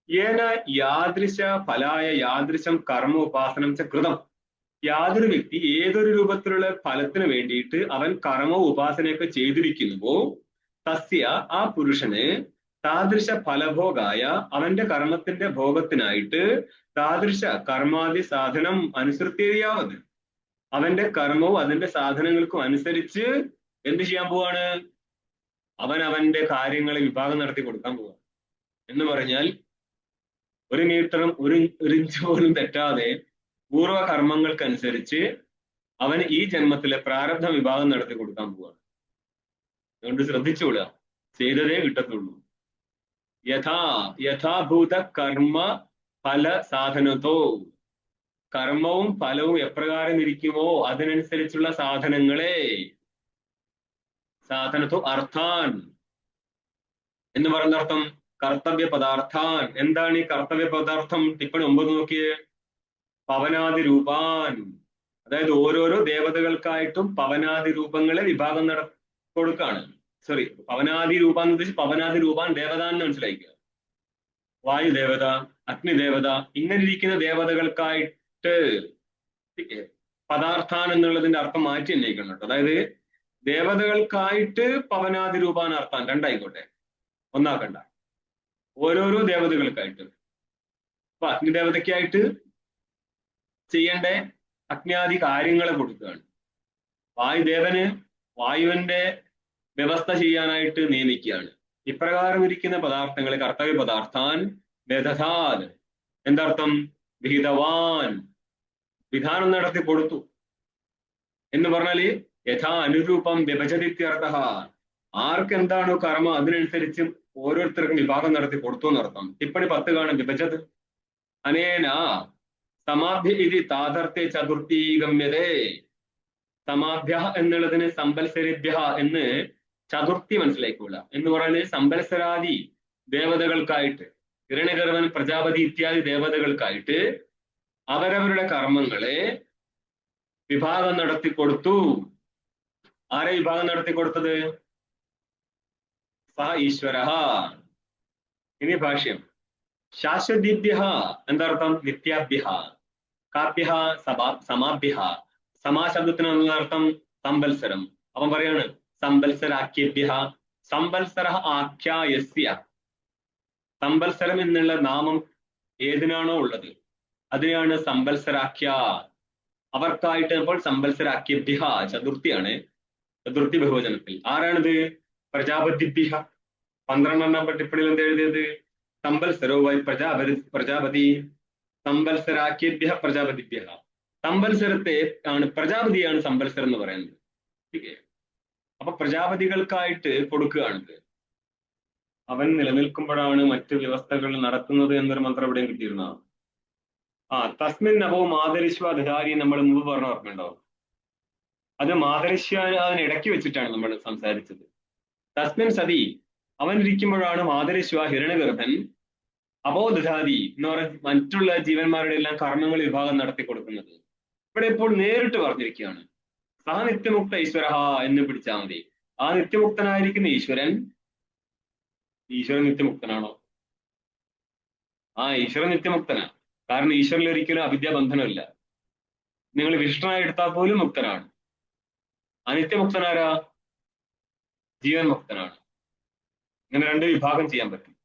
ഏന യാദൃശ ഫലായ യാദൃശം കർമ്മ ഉപാസനം ച കൃതം. യാതൊരു വ്യക്തി ഏതൊരു രൂപത്തിലുള്ള ഫലത്തിന് വേണ്ടിയിട്ട് അവൻ കർമ്മ ഉപാസനയൊക്കെ ചെയ്തിരിക്കുന്നുവോ തസ്യ ആ പുരുഷന് താദൃശ ഫലഭോഗായ അവന്റെ കർമ്മത്തിന്റെ ഭോഗത്തിനായിട്ട് താദൃശ കർമാദി സാധനം അനുസൃത്യാവത്. അവന്റെ കർമ്മവും അതിന്റെ സാധനങ്ങൾക്കും അനുസരിച്ച് എന്ത് ചെയ്യാൻ പോവാണ്? അവൻ അവന്റെ കാര്യങ്ങളെ വിഭാഗം നടത്തി കൊടുക്കാൻ പോവാ. എന്ന് പറഞ്ഞാൽ 1 മീറ്ററും 1 ഇഞ്ച് പോലും തെറ്റാതെ പൂർവ്വകർമ്മങ്ങൾക്കനുസരിച്ച് അവൻ ഈ ജന്മത്തിലെ പ്രാരബ്ധ വിഭാഗം നടത്തി കൊടുക്കാൻ പോവാണ്. അതുകൊണ്ട് ശ്രദ്ധിച്ചുകൂടാ, ചെയ്തതേ കിട്ടത്തുള്ളൂ. യഥാഭൂത കർമ്മ ഫല സാധനത്തോ. കർമ്മവും ഫലവും എപ്രകാരം ഇരിക്കുമോ അതിനനുസരിച്ചുള്ള സാധനങ്ങളെ. സാധനത്തോ അർത്ഥാൻ എന്ന് പറയുന്ന അർത്ഥം കർത്തവ്യ പദാർത്ഥാൻ. എന്താണ് ഈ കർത്തവ്യ പദാർത്ഥം? ടിപ്പണി 9 നോക്കിയേ. പവനാദി രൂപാൻ. അതായത് ഓരോരോ ദേവതകൾക്കായിട്ടും പവനാദി രൂപങ്ങളെ വിഭാഗം കൊടുക്കാണ്. സോറി, പവനാദി രൂപാന്ന് ഉദ്ദേശിച്ച് പവനാദി രൂപാൻ ദേവതാന്ന് മനസ്സിലാക്കുക. വായുദേവത, അഗ്നിദേവത, ഇങ്ങനെ ഇരിക്കുന്ന ദേവതകൾക്കായിട്ട് പദാർത്ഥാൻ എന്നുള്ളതിന്റെ അർത്ഥം മാറ്റി അന്വയിക്കണം കേട്ടോ. അതായത് ദേവതകൾക്കായിട്ട് പവനാദി രൂപാൻ അർത്ഥാൻ, രണ്ടായിക്കോട്ടെ, ഒന്നാക്കണ്ട. ഓരോരോ ദേവതകൾക്കായിട്ട്. അപ്പൊ അഗ്നിദേവതയ്ക്കായിട്ട് ചെയ്യേണ്ട അഗ്നാദി കാര്യങ്ങളെ കൊടുക്കുകയാണ്. വായുദേവന് വായുവിന്റെ വ്യവസ്ഥ ചെയ്യാനായിട്ട് നിയമിക്കുകയാണ്. ഇപ്രകാരം ഇരിക്കുന്ന പദാർത്ഥങ്ങളെ കർത്തവ്യ പദാർത്ഥാൻ ദദാത്. എന്താർത്ഥം? വിഹിതവാൻ, വിധാനം നടത്തി കൊടുത്തു എന്ന് പറഞ്ഞാല് യഥാ അനുരൂപം വിഭജതിത്യർത്ഥ. ആർക്ക് എന്താണോ കർമ്മ അതിനനുസരിച്ച് ഓരോരുത്തർക്കും വിഭാഗം നടത്തി കൊടുത്തു എന്നർത്ഥം. ടിപ്പണി 10 കാണും. വിഭജത് അനേന സമാഭ്യ ഇതി താതർത്ഥ്യ ചതുർത്ഥീഗമ്യതേ. സമാഭ്യ എന്നുള്ളതിന് സമ്പൽസരിഭ്യ എന്ന് ചതുർത്ഥി മനസ്സിലായിക്കൂല. എന്ന് പറഞ്ഞാൽ സമ്പൽസരാദി ദേവതകൾക്കായിട്ട്, ഹിരണ്യഗർഭൻ, പ്രജാപതി ഇത്യാദി ദേവതകൾക്കായിട്ട് അവരവരുടെ കർമ്മങ്ങളെ വിഭാഗം നടത്തി കൊടുത്തു. ആരെ വിഭാഗം നടത്തി കൊടുത്തത്? സഹ ഈശ്വര. ഇനി ഭാഷ്യം. ശാശ്വതീഭ്യ എന്താർത്ഥം? നിത്യാഭ്യ. കാഭ്യ സമാഭ്യ. സമാശബ്ദത്തിന് അർത്ഥം സംവത്സരം. അവൻ പറയാണ് സംവത്സരാഖ്യേഭ്യ. സംവത്സര ആഖ്യായസ്യ. സംവത്സരം എന്നുള്ള നാമം ഏതിനാണോ ഉള്ളത് അതിനാണ് സംവത്സരാഖ്യ. അവർക്കായിട്ട് ഇപ്പോൾ സംവത്സരാഖ്യേഭ്യ ചതുർത്ഥിയാണ്. ചതുർത്ഥി ബഹുവചനത്തിൽ. ആരാണിത്? പ്രജാപതിഭ്യ. 12 ടിപ്പണിയിൽ എന്ത് എഴുതിയത്? സംവത്സരോ വൈ പ്രജാപതി സംവത്സരാഖ്യേഭ്യ പ്രജാപതിഭ്യ. സംവത്സരത്തെ ആണ്, പ്രജാപതിയാണ് സംവത്സരം എന്ന് പറയുന്നത്. അപ്പൊ പ്രജാപതികൾക്കായിട്ട് കൊടുക്കുകയാണിത്. അവൻ നിലനിൽക്കുമ്പോഴാണ് മറ്റു വ്യവസ്ഥകൾ നടക്കുന്നത് എന്നൊരു മന്ത്രം എവിടെയും കിട്ടിയിരുന്ന. തസ്മിൻ നവോ മാതരിശ്വ അധികാരി നമ്മൾ മുമ്പ് പറഞ്ഞ ഓർമ്മയുണ്ടോ? അത് മാതരിശ്വ അതിനിടയ്ക്ക് വെച്ചിട്ടാണ് നമ്മൾ സംസാരിച്ചത്. തസ്മിൻ സതി, അവൻ ഇരിക്കുമ്പോഴാണ് മാതരിശ്വ ഹിരണ്യഗർഭൻ അബോധാദി എന്ന് പറഞ്ഞ മറ്റുള്ള ജീവന്മാരുടെ എല്ലാം കർമ്മങ്ങൾ വിഭാഗം നടത്തി കൊടുക്കുന്നത്. ഇവിടെ ഇപ്പോൾ നേരിട്ട് പറഞ്ഞിരിക്കുകയാണ്. സഹ നിത്യമുക്ത ഈശ്വര എന്ന് പിടിച്ചാൽ മതി. ആ നിത്യമുക്തനായിരിക്കുന്ന ഈശ്വരൻ നിത്യമുക്തനാണോ? ഈശ്വരൻ നിത്യമുക്തനാണ്. കാരണം ഈശ്വരനിൽ ഒരിക്കലും അവിദ്യാബന്ധനമില്ല. നിങ്ങൾ വിഷ്ണുനായി എടുത്താൽ പോലും മുക്തനാണ്. അനിത്യമുക്തനാരാ? ജീവൻ മുക്തനാണ്. ഇങ്ങനെ രണ്ട് വിഭാഗം ചെയ്യാൻ പറ്റും.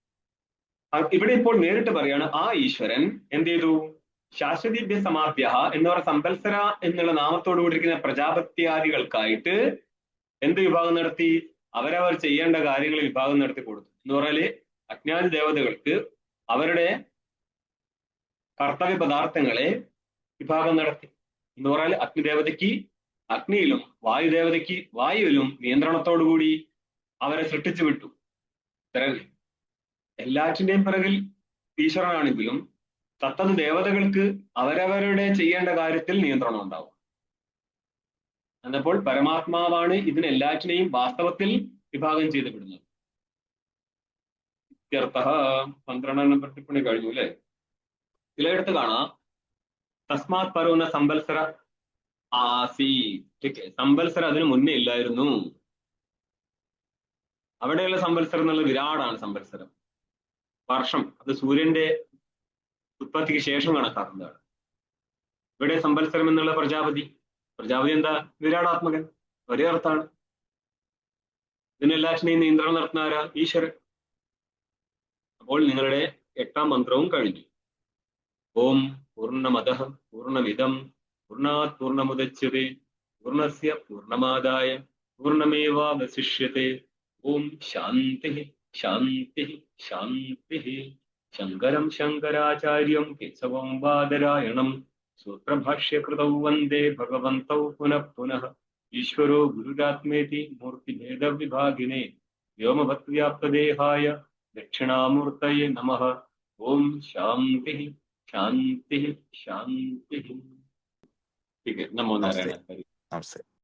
ഇവിടെ ഇപ്പോൾ നേരിട്ട് പറയാണ്, ആ ഈശ്വരൻ എന്ത് ചെയ്തു? ശാശ്വതീഭ്യ സമാഭ്യ എന്ന് പറഞ്ഞ സംവത്സര എന്നുള്ള നാമത്തോടു കൂടിയിരിക്കുന്ന പ്രജാപത്യാദികൾക്കായിട്ട് എന്ത് വിഭാഗം നടത്തി? അവരവർ ചെയ്യേണ്ട കാര്യങ്ങൾ വിഭാഗം നടത്തി കൊടുത്തു. എന്ന് പറഞ്ഞാല് അജ്ഞാതി ദേവതകൾക്ക് അവരുടെ കർത്തവ്യ പദാർത്ഥങ്ങളെ വിഭാഗം നടത്തി. എന്ന് പറഞ്ഞാൽ അഗ്നിദേവതയ്ക്ക് അഗ്നിയിലും വായുദേവതയ്ക്ക് വായുവിലും നിയന്ത്രണത്തോടുകൂടി അവരെ സൃഷ്ടിച്ചു വിട്ടു. എല്ലാറ്റിന്റെയും പിറകിൽ ഈശ്വരനാണെങ്കിലും തത്തത് ദേവതകൾക്ക് അവരവരുടെ ചെയ്യേണ്ട കാര്യത്തിൽ നിയന്ത്രണം ഉണ്ടാവും. എന്നപ്പോൾ പരമാത്മാവാണ് ഇതിനെല്ലാറ്റിനെയും വാസ്തവത്തിൽ വിഭാഗം ചെയ്ത് വിടുന്നത്. ഇത്യർത്ഥ 12 നമ്പർ ടിപ്പണി കഴിഞ്ഞു അല്ലെ? ചിലയിടത്ത് കാണാം തസ്മാത് പരോന സംവത്സര ആസി. സംവത്സര അതിന് മുന്നേ ഇല്ലായിരുന്നു. അവിടെയുള്ള സംവത്സരം എന്നുള്ള വിരാടാണ് സംവത്സരം. വർഷം അത് സൂര്യന്റെ ഉത്പത്തിക്ക് ശേഷം കണക്കാക്കുന്നതാണ്. ഇവിടെ സംവത്സരം എന്നുള്ള പ്രജാപതി എന്താ? വിരാടാത്മകൻ. ഒരേ അർത്ഥാണ്. ഇതിനെല്ലാറ്റിനെയും നിയന്ത്രണം നടത്തുന്ന ആരാ? ഈശ്വരൻ. അപ്പോൾ നിങ്ങളുടെ 8ാം മന്ത്രവും കഴിഞ്ഞു. ഓം പൂർണ്ണമദഃ പൂർണ്ണമിദം പൂർണ്ണാത് പൂർണ്ണമുദച്യതേ പൂർണ്ണസ്യ പൂർണ്ണമാദായ പൂർണ്ണമേവാവശിഷ്യതേ. ഓം ശാന്തി ശാന്തി ശാന്തി. ശങ്കരം ശങ്കരാചാര്യം കേശവം ബാദരായണം സൂത്രഭാഷ്യകൃതൗ വന്ദേ ഭഗവന്തൗ പുനഃ പുനഃ. ഈശ്വരോ ഗുരുരാത്മേതി മൂർത്തിഭേദവിഭാഗിനേ വ്യോമവത്വ്യാപ്തദേഹായ ദക്ഷിണാമൂർത്തയേ നമഃ. ഓം ശാന്തി ശാന്തി ശാന്തി. ठीक है. नमो नारायण. नमस्ते.